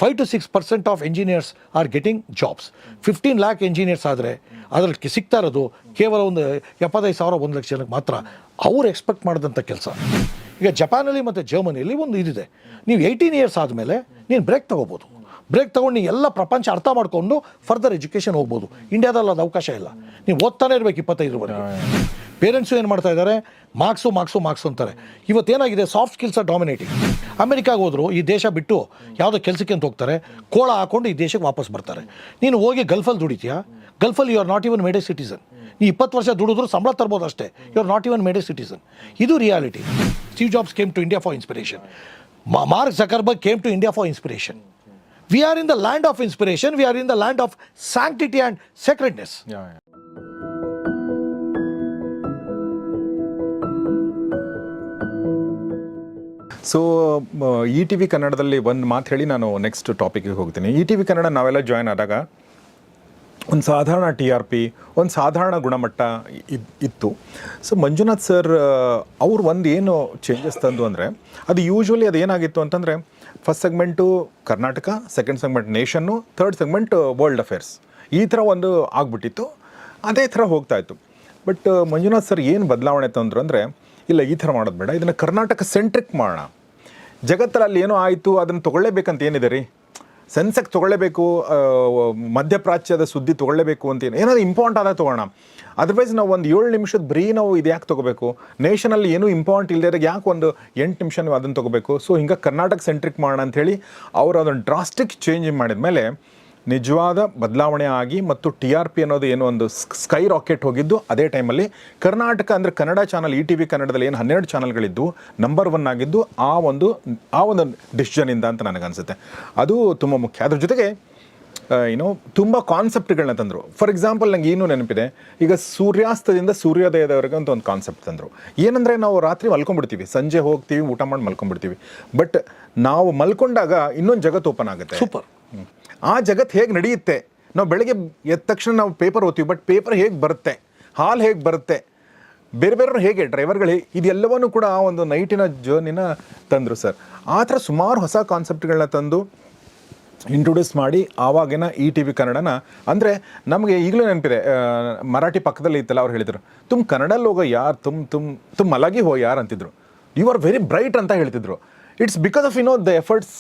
5 to 6% of engineers are getting jobs. 15 lakh engineers ಆದರೆ ಅದರಲ್ಲಿ ಸಿಗ್ತಾ ಇರೋದು ಕೇವಲ ಒಂದು 75,000 1 ಲಕ್ಷ ಜನಕ್ಕೆ ಮಾತ್ರ. ಅವ್ರು ಎಕ್ಸ್ಪೆಕ್ಟ್ ಮಾಡಿದಂಥ ಕೆಲಸ. ಈಗ ಜಪಾನಲ್ಲಿ ಮತ್ತು ಜರ್ಮನಿಯಲ್ಲಿ ಒಂದು ಇದಿದೆ, ನೀವು 18 years ಆದಮೇಲೆ ನೀನು ಬ್ರೇಕ್ ತೊಗೋಬೋದು. ಬ್ರೇಕ್ ತೊಗೊಂಡು ನೀವು ಎಲ್ಲ ಪ್ರಪಂಚ ಅರ್ಥ ಮಾಡಿಕೊಂಡು ಫರ್ದರ್ ಎಜುಕೇಷನ್ ಹೋಗ್ಬೋದು. ಇಂಡಿಯಾದಲ್ಲಿ ಅದು ಅವಕಾಶ ಇಲ್ಲ, ನೀವು ಓದ್ತಾನೆ ಇರಬೇಕು 25ವರೆಗೆ. ಪೇರೆಂಟ್ಸು ಏನು ಮಾಡ್ತಾ ಇದ್ದಾರೆ, ಮಾರ್ಕ್ಸು ಅಂತಾರೆ. ಇವತ್ತೇನಾಗಿದೆ, ಸಾಫ್ಟ್ ಸ್ಕಿಲ್ಸ್ ಆರ್ ಡಾಮಿನೇಟಿಂಗ್. ಅಮೆರಿಕಾಗೆ ಹೋದ್ರು ಈ ದೇಶ ಬಿಟ್ಟು ಯಾವುದೋ ಕೆಲಸಕ್ಕೆ ಅಂತ ಹೋಗ್ತಾರೆ, ಕೋಳ ಹಾಕೊಂಡು ಈ ದೇಶಕ್ಕೆ ವಾಪಸ್ ಬರ್ತಾರೆ. ನೀನು ಹೋಗಿ ಗಲ್ಫಲ್ಲಿ ದುಡಿತೀಯಾ, ಗಲ್ಫಲ್ಲಿ you are not even made a citizen. ನೀ 20 ವರ್ಷ ದುಡಿದ್ರು ಸಂಬಳ ತರ್ಬೋದು ಅಷ್ಟೇ, you are not even made a citizen. ಇದು reality. Steve Jobs came to India for inspiration. Mark Zuckerberg came to India for inspiration. We are in the land of inspiration, we are in the land of sanctity and sacredness. So ETV ಕನ್ನಡದಲ್ಲಿ ಒಂದು ಮಾತು ಹೇಳಿ ನಾನು next ಟಾಪಿಕ್ಗೆ ಹೋಗ್ತೀನಿ. ETV Kannada ನಾವೆಲ್ಲ join ಆದಾಗ ಒಂದು ಸಾಧಾರಣ TRP, ಒಂದು ಸಾಧಾರಣ ಗುಣಮಟ್ಟ ಇತ್ತು. ಸೊ ಮಂಜುನಾಥ್ ಸರ್ ಅವ್ರು ಒಂದು ಏನು ಚೇಂಜಸ್ ತಂದು ಅಂದರೆ, ಅದು ಯೂಶ್ವಲಿ ಅದು ಏನಾಗಿತ್ತು ಅಂತಂದರೆ, first segment Karnataka, second segment nation, third segment world affairs, ಈ ಥರ ಒಂದು ಆಗ್ಬಿಟ್ಟಿತ್ತು. ಅದೇ ಥರ ಹೋಗ್ತಾಯಿತ್ತು. ಬಟ್ ಮಂಜುನಾಥ್ ಸರ್ ಏನು ಬದಲಾವಣೆ ತಂದರು ಅಂದರೆ, ಇಲ್ಲ ಈ ಥರ ಮಾಡೋದು ಬೇಡ, ಇದನ್ನು ಕರ್ನಾಟಕ ಸೆಂಟ್ರಿಕ್ ಮಾಡೋಣ. ಜಗತ್ತಲ್ಲಿ ಏನೋ ಆಯಿತು ಅದನ್ನು ತೊಗೊಳ್ಳೇಬೇಕಂತ ಏನಿದೆ ರೀ, ಸೆನ್ಸೆಕ್ಸ್ ತೊಗೊಳ್ಳೇಬೇಕು, ಮಧ್ಯಪ್ರಾಚ್ಯದ ಸುದ್ದಿ ತೊಗೊಳ್ಳೇಬೇಕು ಅಂತ ಏನಾದರೂ ಇಂಪಾರ್ಟೆಂಟ್ ಆದಾಗ ತೊಗೊಳ್ಳೋಣ. ಅದರ್ವೈಸ್ ನಾವು ಒಂದು 7 ನಿಮಿಷದ ಬರೀ ನಾವು ಇದು ಯಾಕೆ ತೊಗೋಬೇಕು, ನೇಷನಲ್ಲಿ ಏನೂ ಇಂಪಾರ್ಟೆಂಟ್ ಇಲ್ಲದೆ ಯಾಕೆ ಒಂದು 8 ನಿಮಿಷ ನೀವು ಅದನ್ನು ತೊಗೋಬೇಕು. ಸೊ ಹಿಂಗೆ ಕರ್ನಾಟಕ ಸೆಂಟ್ರಿಕ್ ಮಾಡೋಣ ಅಂಥೇಳಿ ಅವರು ಅದನ್ನು ಡ್ರಾಸ್ಟಿಕ್ ಚೇಂಜ್ ಮಾಡಿದ ಮೇಲೆ ನಿಜವಾದ ಬದಲಾವಣೆ ಆಗಿ, ಮತ್ತು TRP ಅನ್ನೋದು ಏನೋ ಒಂದು ಸ್ಕೈ ರಾಕೆಟ್ ಹೋಗಿದ್ದು ಅದೇ ಟೈಮಲ್ಲಿ. ಕರ್ನಾಟಕ ಅಂದರೆ ಕನ್ನಡ ಚಾನಲ್, ETV ಕನ್ನಡದಲ್ಲಿ ಏನು 12 ಚಾನಲ್ಗಳಿದ್ದು ನಂಬರ್ 1 ಆಗಿದ್ದು ಆ ಒಂದು ಡಿಸಿಷನಿಂದ ಅಂತ ನನಗನ್ಸುತ್ತೆ. ಅದು ತುಂಬ ಮುಖ್ಯ. ಅದ್ರ ಜೊತೆಗೆ ತುಂಬ ಕಾನ್ಸೆಪ್ಟ್ಗಳನ್ನ ತಂದರು. ಫಾರ್ ಎಕ್ಸಾಂಪಲ್ ನಂಗೆ ಏನೂ ನೆನಪಿದೆ, ಈಗ ಸೂರ್ಯಾಸ್ತದಿಂದ ಸೂರ್ಯೋದಯದವರೆಗೆ ಅಂತ ಒಂದು ಕಾನ್ಸೆಪ್ಟ್ ತಂದರು. ಏನಂದರೆ ನಾವು ರಾತ್ರಿ ಮಲ್ಕೊಂಡ್ಬಿಡ್ತೀವಿ, ಸಂಜೆ ಹೋಗ್ತೀವಿ, ಊಟ ಮಾಡಿ ಮಲ್ಕೊಂಡ್ಬಿಡ್ತೀವಿ. ಬಟ್ ನಾವು ಮಲ್ಕೊಂಡಾಗ ಇನ್ನೊಂದು ಜಗತ್ತು ಓಪನ್ ಆಗುತ್ತೆ. ಸೂಪರ್. ಆ ಜಗತ್ತು ಹೇಗೆ ನಡೆಯುತ್ತೆ, ನಾವು ಬೆಳಗ್ಗೆ ಎದ್ದ ತಕ್ಷಣ ನಾವು ಪೇಪರ್ ಓದ್ತೀವಿ, ಬಟ್ ಪೇಪರ್ ಹೇಗೆ ಬರುತ್ತೆ, ಹಾಲು ಹೇಗೆ ಬರುತ್ತೆ, ಬೇರೆ ಬೇರೆಯವ್ರು ಹೇಗೆ, ಡ್ರೈವರ್ಗಳು ಹೇಗೆ, ಇದೆಲ್ಲವನ್ನೂ ಕೂಡ ಆ ಒಂದು ನೈಟಿನ ಜರ್ನಿನ ತಂದರು ಸರ್. ಆ ಥರ ಸುಮಾರು ಹೊಸ ಕಾನ್ಸೆಪ್ಟ್ಗಳನ್ನ ತಂದು ಇಂಟ್ರೊಡ್ಯೂಸ್ ಮಾಡಿ ಆವಾಗಿನ ETV ಕನ್ನಡನ, ಅಂದರೆ ನಮಗೆ ಈಗಲೂ ನೆನಪಿದೆ, ಮರಾಠಿ ಪಕ್ಕದಲ್ಲಿ ಇತ್ತಲ್ಲ, ಅವ್ರು ಹೇಳಿದರು, ತುಮ್ ಕನ್ನಡಲ್ಲಿ ಹೋಗೋ ಯಾರು, ತುಮ್ ಅಲಗಿ ಹೋ ಯಾರು ಅಂತಿದ್ರು. ಯು ಆರ್ ವೆರಿ ಬ್ರೈಟ್ ಅಂತ ಹೇಳ್ತಿದ್ರು. It's because of the efforts,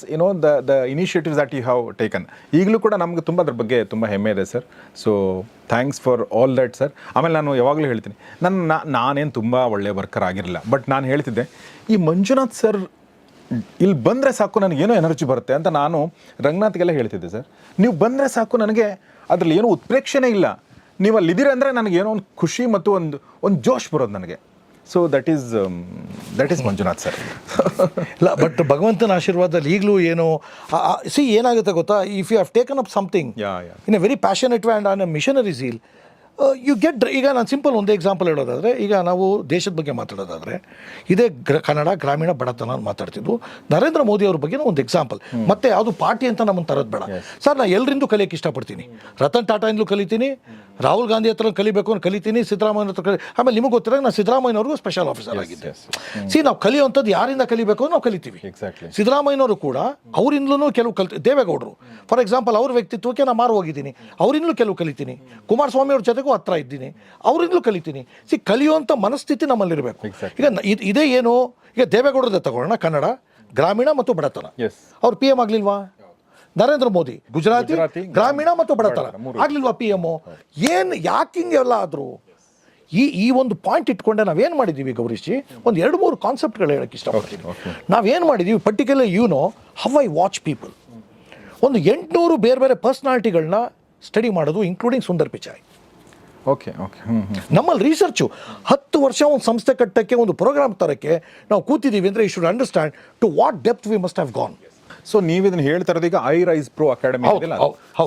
the initiatives that you have taken. ಈಗಲೂ ಕೂಡ ನಮಗೆ ತುಂಬ ಅದ್ರ ಬಗ್ಗೆ ತುಂಬ ಹೆಮ್ಮೆ ಇದೆ sir. So thanks for all that sir. ಆಮೇಲೆ ನಾನು ಯಾವಾಗಲೂ ಹೇಳ್ತೀನಿ, ನಾನೇನು ತುಂಬ ಒಳ್ಳೆಯ ವರ್ಕರ್ ಆಗಿರಲಿಲ್ಲ, ಬಟ್ ನಾನು ಹೇಳ್ತಿದ್ದೆ, ಈ ಮಂಜುನಾಥ್ ಸರ್ ಇಲ್ಲಿ ಬಂದರೆ ಸಾಕು ನನಗೇನೋ ಎನರ್ಜಿ ಬರುತ್ತೆ ಅಂತ ನಾನು ರಂಗನಾಥ್ಗೆಲ್ಲ ಹೇಳ್ತಿದ್ದೆ. ಸರ್ ನೀವು ಬಂದರೆ ಸಾಕು, ನನಗೆ ಅದರಲ್ಲಿ ಏನೋ ಉತ್ಪ್ರೇಕ್ಷಣೆ ಇಲ್ಲ, ನೀವು ಅಲ್ಲಿದ್ದೀರ ಅಂದರೆ ನನಗೇನೋ ಒಂದು ಖುಷಿ ಮತ್ತು ಒಂದು ಜೋಶ್ ಬರೋದು ನನಗೆ. So that is Manjunath sir. ಇಲ್ಲ, ಬಟ್ ಭಗವಂತನ ಆಶೀರ್ವಾದದಲ್ಲಿ ಈಗಲೂ ಏನು ಏನಾಗುತ್ತೆ ಗೊತ್ತಾ, if you have taken up something in a very passionate way and on a missionary zeal, you get. ಈಗ ನಾನು ಸಿಂಪಲ್ ಒಂದೇ ಎಕ್ಸಾಂಪಲ್ ಹೇಳೋದಾದರೆ, ಈಗ ನಾವು ದೇಶದ ಬಗ್ಗೆ ಮಾತಾಡೋದಾದರೆ, ಇದೇ ಕನ್ನಡ ಗ್ರಾಮೀಣ ಬಡತನ ಮಾತಾಡ್ತಿದ್ವು. ನರೇಂದ್ರ ಮೋದಿ ಅವ್ರ ಬಗ್ಗೆ ಒಂದು ಎಕ್ಸಾಂಪಲ್. ಮತ್ತೆ ಯಾವುದು ಪಾರ್ಟಿ ಅಂತ ನಮ್ಮನ್ನು ತರೋದು ಬೇಡ ಸರ್. ನಾನು ಎಲ್ಲರಿಂದೂ ಕಲಿಯೋಕ್ಕೆ ಇಷ್ಟಪಡ್ತೀನಿ. ರತನ್ ಟಾಟಾಯಿಂದಲೂ ಕಲಿತೀನಿ, ರಾಹುಲ್ ಗಾಂಧಿ ಹತ್ರ ಕಲಿಬೇಕು ಅಂತ ಕಲಿತೀನಿ, ಸಿದ್ದರಾಮಯ್ಯ ಹತ್ರ ಆಮೇಲೆ ನಿಮಗೆ ಗೊತ್ತಿರೋ ನಾನು ಸಿದ್ದರಾಮಯ್ಯನವ್ರಿಗೂ ಸ್ಪೆಷಲ್ ಆಫೀಸರ್ ಆಗಿದ್ದೆ. ನಾವು ಕಲಿಯುವಂಥದ್ದು ಯಾರಿಂದ ಕಲಿಬೇಕು ನಾವು ಕಲಿತೀವಿ. ಸಿದ್ದರಾಮಯ್ಯನವರು ಕೂಡ ಅವರಿಂದಲೂ ಕೆಲವು ದೇವೇಗೌಡರು ಫಾರ್ ಎಕ್ಸಾಂಪಲ್, ಅವ್ರ ವ್ಯಕ್ತಿತ್ವಕ್ಕೆ ನಾನು ಮಾರು ಹೋಗಿದ್ದೀನಿ, ಅವರಿಂದಲೂ ಕೆಲವು ಕಲಿತೀನಿ. ಕುಮಾರಸ್ವಾಮಿ ಅವ್ರ ಜೊತೆಗೂ ಹತ್ರ ಇದ್ದೀನಿ, ಅವರಿಂದಲೂ ಕಲಿತೀನಿ. ಕಲಿಯುವಂಥ ಮನಸ್ಥಿತಿ ನಮ್ಮಲ್ಲಿರಬೇಕು. ಈಗ ಇದೇ ಏನು, ಈಗ ದೇವೇಗೌಡರದೇ ತಗೊಳ್ಳೋಣ, ಕನ್ನಡ ಗ್ರಾಮೀಣ ಮತ್ತು ಬಡತನ, ಅವ್ರು PM ಆಗಲಿಲ್ವಾ? ನರೇಂದ್ರ ಮೋದಿ ಗುಜರಾತಿ ಗ್ರಾಮೀಣ ಮತ್ತು ಬಡತನ ಆಗ್ಲಿಲ್ವಾ PM? ಏನು ಯಾಕಿಂಗ್ ಎಲ್ಲ ಆದರೂ ಈ ಒಂದು ಪಾಯಿಂಟ್ ಇಟ್ಕೊಂಡೆ ನಾವೇನು ಮಾಡಿದ್ದೀವಿ ಗೌರೀಶ್, ಒಂದು 2-3 ಕಾನ್ಸೆಪ್ಟ್ಗಳು ಹೇಳೋಕ್ಕೆ ಇಷ್ಟಪಡ್ತೀನಿ. ನಾವೇನು ಮಾಡಿದ್ದೀವಿ particular, how I watch people. ಒಂದು 800 ಬೇರೆ ಬೇರೆ ಪರ್ಸ್ನಾಲಿಟಿಗಳನ್ನ ಸ್ಟಡಿ ಮಾಡೋದು, ಇನ್ಕ್ಲೂಡಿಂಗ್ ಸುಂದರ್ ಪಿಚಾಯ್. ಓಕೆ. ನಮ್ಮಲ್ಲಿ ರಿಸರ್ಚು 10 ವರ್ಷ ಒಂದು ಸಂಸ್ಥೆ ಕಟ್ಟಕ್ಕೆ, ಒಂದು ಪ್ರೋಗ್ರಾಮ್ ತರಕ್ಕೆ ನಾವು ಕೂತಿದ್ದೀವಿ ಅಂದರೆ, you should understand to what depth we must have gone. So ನೀವು ಇದನ್ನು ಹೇಳ್ತಾ ಇರೋದು ಈಗ iRise Pro ಅಕಾಡೆಮಿ ಇದೆಯಲ್ಲ.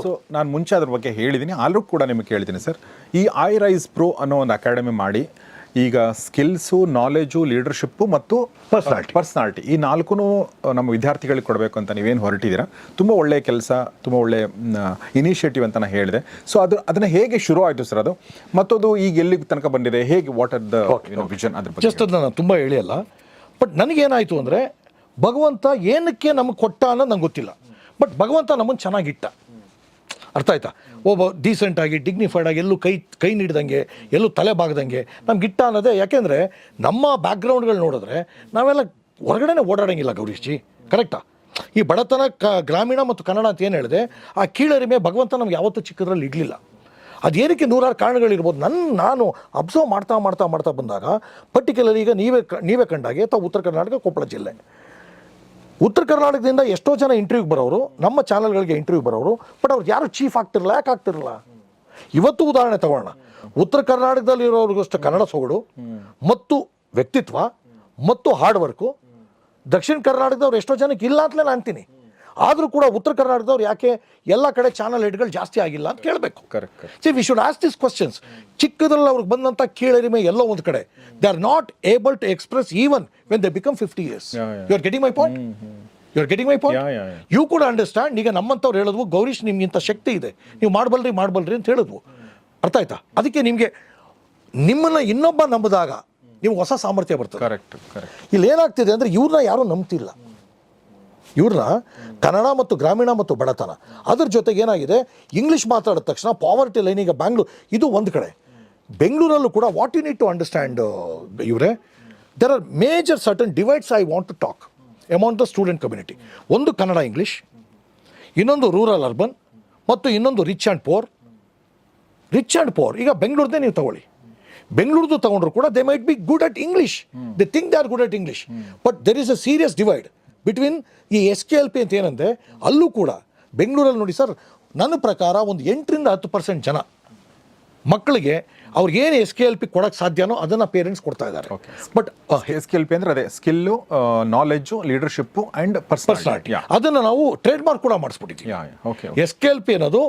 ಸೊ ನಾನು ಮುಂಚೆ ಅದ್ರ ಬಗ್ಗೆ ಹೇಳಿದ್ದೀನಿ, ಆದರೂ ಕೂಡ ನಿಮಗೆ ಕೇಳ್ತೀನಿ ಸರ್. ಈ iRise Pro ಅನ್ನೋ ಒಂದು ಅಕಾಡೆಮಿ ಮಾಡಿ ಈಗ ಸ್ಕಿಲ್ಸು, ನಾಲೆಜು, ಲೀಡರ್ಶಿಪ್ಪು ಮತ್ತು ಪರ್ಸ್ನಾಲಿಟಿ ಈ 4 ನಮ್ಮ ವಿದ್ಯಾರ್ಥಿಗಳಿಗೆ ಕೊಡಬೇಕು ಅಂತ ನೀವೇನು ಹೊರಟಿದ್ದೀರಾ. ತುಂಬ ಒಳ್ಳೆಯ ಕೆಲಸ, ತುಂಬ ಒಳ್ಳೆಯ ಇನಿಷಿಯೇಟಿವ್ ಅಂತ ನಾನು ಹೇಳಿದೆ. ಸೊ ಅದನ್ನು ಹೇಗೆ ಶುರು ಆಯಿತು ಸರ್ ಅದು, ಮತ್ತದು ಈಗ ಎಲ್ಲಿಗೆ ತನಕ ಬಂದಿದೆ, ಹೇಗೆ, ವಾಟ್ ಆರ್ ದ ವಿಷನ್, ಅದ್ರ ಬಗ್ಗೆ ಜಸ್ಟ್ ಅದನ್ನ ತುಂಬ ಹೇಳಿಯಲ್ಲ. ಬಟ್ ನನಗೇನಾಯಿತು ಅಂದರೆ, ಭಗವಂತ ಏನಕ್ಕೆ ನಮಗೆ ಕೊಟ್ಟ ಅನ್ನೋದು ನಂಗೆ ಗೊತ್ತಿಲ್ಲ. ಬಟ್ ಭಗವಂತ ನಮ್ಮನ್ನು ಚೆನ್ನಾಗಿಟ್ಟ. ಅರ್ಥ ಆಯ್ತಾ? ಒಬ್ಬ ಡೀಸೆಂಟಾಗಿ ಡಿಗ್ನಿಫೈಡ್ ಆಗಿ ಎಲ್ಲೂ ಕೈ ನೀಡ್ದಂಗೆ ಎಲ್ಲೂ ತಲೆ ಬಾಗ್ದಂಗೆ ನಮ್ಗೆ ಇಟ್ಟ ಅನ್ನೋದೇ. ಯಾಕೆಂದರೆ ನಮ್ಮ ಬ್ಯಾಕ್ಗ್ರೌಂಡ್ಗಳು ನೋಡಿದ್ರೆ ನಾವೆಲ್ಲ ಹೊರಗಡೆನೇ ಓಡಾಡೋಂಗಿಲ್ಲ ಗೌರೀಶ್ಜಿ, ಕರೆಕ್ಟಾ? ಈ ಬಡತನ ಗ್ರಾಮೀಣ ಮತ್ತು ಕನ್ನಡ ಅಂತ ಏನು ಹೇಳಿದೆ, ಆ ಕೀಳರಿಮೆ ಭಗವಂತ ನಮ್ಗೆ ಯಾವತ್ತೂ ಚಿಕ್ಕದ್ರಲ್ಲಿ ಇಡಲಿಲ್ಲ. ಅದೇನಕ್ಕೆ ನೂರಾರು ಕಾರಣಗಳಿರ್ಬೋದು. ನಾನು ಅಬ್ಸರ್ವ್ ಮಾಡ್ತಾ ಬಂದಾಗ ಪರ್ಟಿಕ್ಯುಲರ್ ಈಗ ನೀವೇ ಕಂಡಾಗೆ ತಾವು ಉತ್ತರ ಕರ್ನಾಟಕ ಕೊಪ್ಪಳ ಜಿಲ್ಲೆ, ಉತ್ತರ ಕರ್ನಾಟಕದಿಂದ ಎಷ್ಟೋ ಜನ ಇಂಟರ್ವ್ಯೂಗೆ ಬರೋರು, ನಮ್ಮ ಚಾನಲ್ಗಳಿಗೆ ಇಂಟರ್ವ್ಯೂ ಬರೋರು, ಬಟ್ ಅವ್ರು ಯಾರು ಚೀಫ್ ಆಗ್ತಿರಲ್ಲ. ಯಾಕೆ ಆಗ್ತಿರಲ್ಲ? ಇವತ್ತು ಉದಾಹರಣೆ ತಗೊಳ್ಳೋಣ, ಉತ್ತರ ಕರ್ನಾಟಕದಲ್ಲಿರೋರಿಗಷ್ಟು ಕನ್ನಡ ಸೊಗಡು ಮತ್ತು ವ್ಯಕ್ತಿತ್ವ ಮತ್ತು ಹಾರ್ಡ್ ವರ್ಕು ದಕ್ಷಿಣ ಕರ್ನಾಟಕದವ್ರು ಎಷ್ಟೋ ಜನಕ್ಕೆ ಇಲ್ಲ ಅಂತಲೇ ನಾನು ಅಂತೀನಿ. ಆದರೂ ಕೂಡ ಉತ್ತರ ಕರ್ನಾಟಕದವ್ರು ಯಾಕೆ ಎಲ್ಲ ಕಡೆ ಚಾನಲ್ ಹೆಡ್ಗಳು ಜಾಸ್ತಿ ಆಗಿಲ್ಲ ಅಂತ ಕೇಳಬೇಕು. See we should ask this questions. ಚಿಕ್ಕದ್ರಲ್ಲಿ ಅವ್ರಿಗೆ ಬಂದಂಥ ಕೀಳರಿಮೆ ಎಲ್ಲೋ ಒಂದು ಕಡೆ they are not able to express even when they become 50 years. You are getting my point? You are getting my point? You ಕೂಡ ಅಂಡರ್ಸ್ಟ್ಯಾಂಡ್. ಈಗ ನಮ್ಮಂಥವ್ರು ಹೇಳಿದ್ವು ಗೌರೀಶ್ ನಿಮ್ಗಿಂತ ಶಕ್ತಿ ಇದೆ, ನೀವು ಮಾಡಬಲ್ರಿ ಅಂತ ಹೇಳಿದ್ವು. ಅರ್ಥ ಆಯ್ತಾ? ಅದಕ್ಕೆ ನಿಮ್ಮನ್ನು ಇನ್ನೊಬ್ಬ ನಂಬಿದಾಗ ನಿಮ್ಗೆ ಹೊಸ ಸಾಮರ್ಥ್ಯ ಬರ್ತದೆ. ಕರೆಕ್ಟ್. ಇಲ್ಲಿ ಏನಾಗ್ತಿದೆ ಅಂದರೆ ಇವ್ರನ್ನ ಯಾರೂ ನಂಬ್ತಿಲ್ಲ. ಇವ್ರನ್ನ ಕನ್ನಡ ಮತ್ತು ಗ್ರಾಮೀಣ ಮತ್ತು ಬಡತನ ಅದ್ರ ಜೊತೆಗೆ ಏನಾಗಿದೆ, ಇಂಗ್ಲೀಷ್ ಮಾತಾಡಿದ ತಕ್ಷಣ ಪಾವರ್ಟಿ ಲೈನ್. ಈಗ ಇದು ಒಂದು ಕಡೆ. ಬೆಂಗಳೂರಲ್ಲೂ ಕೂಡ what you need to understand ಇವರೇ, there are major certain divides I want to talk among the student community. ಒಂದು ಕನ್ನಡ ಇಂಗ್ಲೀಷ್, ಇನ್ನೊಂದು ರೂರಲ್ ಅರ್ಬನ್, ಮತ್ತು ಇನ್ನೊಂದು ರಿಚ್ ಆ್ಯಂಡ್ ಪೋರ್. ಈಗ ಬೆಂಗಳೂರದೇ ನೀವು ತಗೊಳ್ಳಿ, ಬೆಂಗಳೂರದು ತಗೊಂಡ್ರು ಕೂಡ they might be good at English, they think they are good at English, but there is a serious divide between ಈ SKLP ಅಂತ ಏನಂದರೆ. ಅಲ್ಲೂ ಕೂಡ ಬೆಂಗಳೂರಲ್ಲಿ ನೋಡಿ ಸರ್, ನನ್ನ ಪ್ರಕಾರ ಒಂದು 8% to 10% ಜನ ಮಕ್ಕಳಿಗೆ ಅವ್ರಿಗೇನು SKLP ಕೊಡೋಕ್ಕೆ ಸಾಧ್ಯನೋ ಅದನ್ನು ಪೇರೆಂಟ್ಸ್ ಕೊಡ್ತಾ ಇದ್ದಾರೆ. ಬಟ್ SKLP ಅಂದರೆ ಅದೇ skill, knowledge, leadership and personality. ಅದನ್ನು ನಾವು ಟ್ರೇಡ್ ಮಾರ್ಕ್ ಕೂಡ ಮಾಡಿಸ್ಬಿಟ್ಟಿದ್ದೀವಿ. SKLP ಅನ್ನೋದು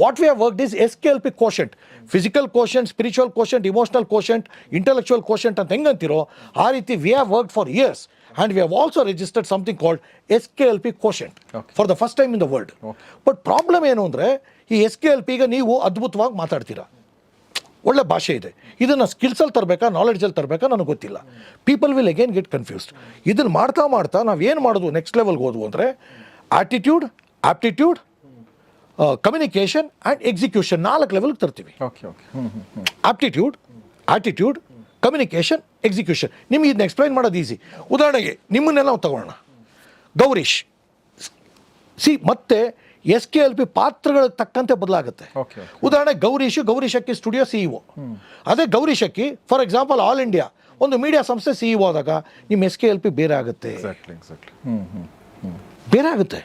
what we have worked is SKLP quotient. Physical quotient, spiritual quotient, emotional quotient, intellectual quotient ಅಂತ ಹೆಂಗಂತಿರೋ ಆ ರೀತಿ we have worked for years. And we have also registered something called SKLP quotient for the first time in the world. But problem ಏನು ಅಂದರೆ, ಈ SKLP ಈಗ ನೀವು ಅದ್ಭುತವಾಗಿ ಮಾತಾಡ್ತೀರಾ, ಒಳ್ಳೆ ಭಾಷೆ ಇದೆ, ಇದನ್ನು ಸ್ಕಿಲ್ಸಲ್ಲಿ ತರಬೇಕಾ ನಾಲೆಡ್ಜಲ್ಲಿ ತರಬೇಕಾ ನನಗೆ ಗೊತ್ತಿಲ್ಲ. People will again get confused. ಇದನ್ನು ಮಾಡ್ತಾ ನಾವು ಏನು ಮಾಡೋದು, ನೆಕ್ಸ್ಟ್ ಲೆವೆಲ್ಗೆ ಹೋದ್ವು ಅಂದರೆ attitude, aptitude, communication and execution 4 ಲೆವೆಲ್ಗೆ ತರ್ತೀವಿ. Attitude, communication, execution. ನಿಮ್ಗೆ ಇದನ್ನ ಎಕ್ಸ್ಪ್ಲೈನ್ ಮಾಡೋದು ಈಸಿ. ಉದಾಹರಣೆಗೆ ನಿಮ್ಮನ್ನೆಲ್ಲ ನಾವು ತಗೊಳ್ಳೋಣ. ಗೌರೀಶ್ ಮತ್ತೆ SKLP ಪಾತ್ರಗಳಿಗೆ ತಕ್ಕಂತೆ ಬದಲಾಗುತ್ತೆ. ಉದಾಹರಣೆ ಗೌರೀಶ್ ಅಕ್ಕಿ ಸ್ಟುಡಿಯೋ CEO. ಅದೇ Gaurish Akki for example all India ಒಂದು ಮೀಡಿಯಾ ಸಂಸ್ಥೆ CEO ಆದಾಗ ನಿಮ್ಮ SKLP ಬೇರೆ ಆಗುತ್ತೆ. ಬೇರೆ ಆಗುತ್ತೆ.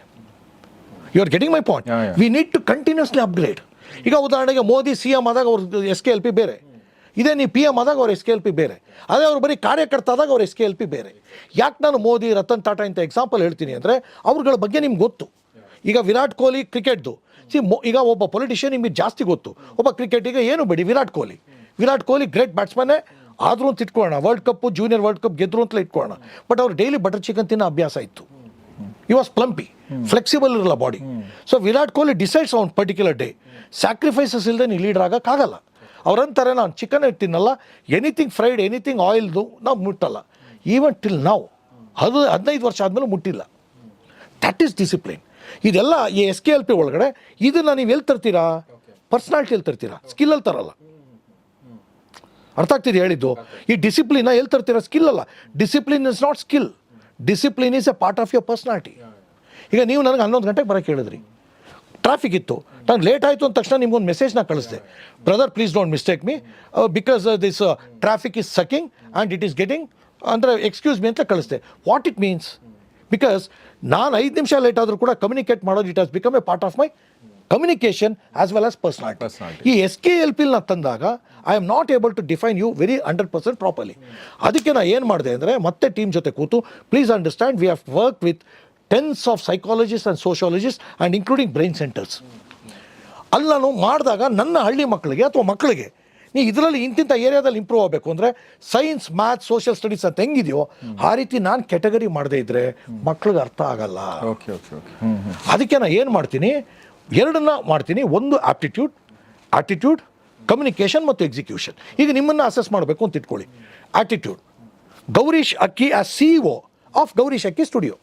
You are getting my point? We need to continuously upgrade. ಈಗ ಉದಾಹರಣೆಗೆ ಮೋದಿ CM ಆದಾಗ ಅವ್ರ SKLP ಬೇರೆ, ಇದೇ ನೀವು PM ಆದಾಗ ಅವ್ರ SKLP ಬೇರೆ, ಅದೇ ಅವ್ರು ಬರೀ ಕಾರ್ಯಕರ್ತ ಆದಾಗ ಅವ್ರ SKLP ಬೇರೆ. ಯಾಕೆ ನಾನು ಮೋದಿ, ರತನ್ ಟಾಟಾ ಇಂಥ ಎಕ್ಸಾಂಪಲ್ ಹೇಳ್ತೀನಿ ಅಂದರೆ ಅವ್ರಗಳ ಬಗ್ಗೆ ನಿಮ್ಗೆ ಗೊತ್ತು. ಈಗ ವಿರಾಟ್ ಕೊಹ್ಲಿ ಕ್ರಿಕೆಟ್ದು ಈಗ ಒಬ್ಬ ಪೊಲಿಟಿಷಿಯನ್ ನಿಮಗೆ ಜಾಸ್ತಿ ಗೊತ್ತು, ಒಬ್ಬ ಕ್ರಿಕೆಟಿಗೆ ಏನು ಬೇಡಿ. ವಿರಾಟ್ ಕೊಹ್ಲಿ ಗ್ರೇಟ್ ಬ್ಯಾಟ್ಸ್ಮನ್ನೇ ಆದರೂ ಅಂತ ಇಟ್ಕೊಳ್ಳೋಣ, world cup, junior world cup ಗೆದ್ರು ಅಂತಲೇ ಇಟ್ಕೊಳ್ಳೋಣ. ಬಟ್ ಅವ್ರು ಡೈಲಿ ಬಟರ್ ಚಿಕನ್ ತಿನ್ನೋ ಅಭ್ಯಾಸ ಇತ್ತು. ಈ ವಾಸ್ ಪ್ಲಂಪಿ, ಫ್ಲೆಕ್ಸಿಬಲ್ ಇರಲ್ಲ body. So Virat Kohli decides on particular day. Sacrifices ಇಲ್ಲದೆ ನೀವು ಲೀಡರ್ ಆಗೋಕ್ಕಾಗಲ್ಲ. ಅವ್ರಂತಾರೆ ನಾನು ಚಿಕನ್ ತಿನ್ನಲ್ಲ, ಎನಿಥಿಂಗ್ ಫ್ರೈಡ್, ಎನಿಥಿಂಗ್ ಆಯಿಲ್ದು ನಾವು ಮುಟ್ಟಲ್ಲ. ಈವನ್ ಟಿಲ್ ನಾವು 15 ವರ್ಷ ಆದಮೇಲೆ ಮುಟ್ಟಿಲ್ಲ. That is discipline. ಇದೆಲ್ಲ ಈ SKLP ಒಳಗಡೆ. ಇದನ್ನು ನೀವು ಎಲ್ಲಿ ತರ್ತೀರಾ? ಪರ್ಸ್ನಾಲಿಟಿಯಲ್ಲಿ ತರ್ತೀರಾ, ಸ್ಕಿಲ್ಲಲ್ಲಿ ತರಲ್ಲ. ಅರ್ಥ ಆಗ್ತಿದೆ ಹೇಳಿದ್ದು? ಈ ಡಿಸಿಪ್ಲಿನ ಎಲ್ಲಿ ತರ್ತೀರಾ? ಸ್ಕಿಲ್ ಅಲ್ಲ. Discipline is not skill, discipline is A part of your personality. ಈಗ ನೀವು ನನಗೆ 11 ಗಂಟೆಗೆ ಬರೋಕ್ಕೆ ಹೇಳಿದ್ರಿ, ಟ್ರಾಫಿಕ್ ಇತ್ತು, ನಾನು ಲೇಟ್ ಆಯಿತು ಅಂದ ತಕ್ಷಣ ನಿಮ್ಗೊಂದು ಮೆಸೇಜ್ನ ಕಳಿಸ್ದೆ, brother please don't mistake me because this traffic is sucking and it is getting ಅಂದರೆ ಎಕ್ಸ್ಕ್ಯೂಸ್ ಮೀ ಅಂತ ಕಳಿಸ್ದೆ. What it means? ಬಿಕಾಸ್ ನಾನು 5 ನಿಮಿಷ ಲೇಟ್ ಆದರೂ ಕೂಡ ಕಮ್ಯುನಿಕೇಟ್ ಮಾಡೋದು it has become a part of my communication as well as personality. ಈ SKLPನ ತಂದಾಗ I am not able to define you very 100% properly. ಅದಕ್ಕೆ ನಾನು ಏನು ಮಾಡಿದೆ ಅಂದರೆ ಮತ್ತೆ ಟೀಮ್ ಜೊತೆ ಕೂತು, please understand we have work with tens of psychologists and sociologists and including brain centers. ಅಲ್ಲಿ ನಾನು ಮಾಡಿದಾಗ ನನ್ನ ಹಳ್ಳಿ ಮಕ್ಕಳಿಗೆ ಅಥವಾ ಮಕ್ಕಳಿಗೆ ನೀವು ಇದರಲ್ಲಿ ಇಂತಿಂಥ ಏರಿಯಾದಲ್ಲಿ ಇಂಪ್ರೂವ್ ಆಗಬೇಕು ಅಂದರೆ ಸೈನ್ಸ್, ಮ್ಯಾಥ್ಸ್, ಸೋಷಿಯಲ್ ಸ್ಟಡೀಸ್ ಅಂತ ಹೆಂಗಿದೆಯೋ ಆ ರೀತಿ ನಾನು ಕ್ಯಾಟಗರಿ ಮಾಡದೇ ಇದ್ದರೆ ಮಕ್ಳಿಗೆ ಅರ್ಥ ಆಗಲ್ಲ. ಅದಕ್ಕೆ ನಾನು ಏನು ಮಾಡ್ತೀನಿ, 2 ಮಾಡ್ತೀನಿ. ಒಂದು ಆಟಿಟ್ಯೂಡ್, ಕಮ್ಯುನಿಕೇಷನ್ ಮತ್ತು ಎಕ್ಸಿಕ್ಯೂಷನ್. ಈಗ ನಿಮ್ಮನ್ನು ಅಸೆಸ್ ಮಾಡಬೇಕು ಅಂತ ಇಟ್ಕೊಳ್ಳಿ. ಆಟಿಟ್ಯೂಡ್, ಗೌರೀಶ್ ಅಕ್ಕಿ ಆಸ್ CEO ಆಫ್ ಗೌರೀಶ್ ಅಕ್ಕಿ ಸ್ಟುಡಿಯೋ.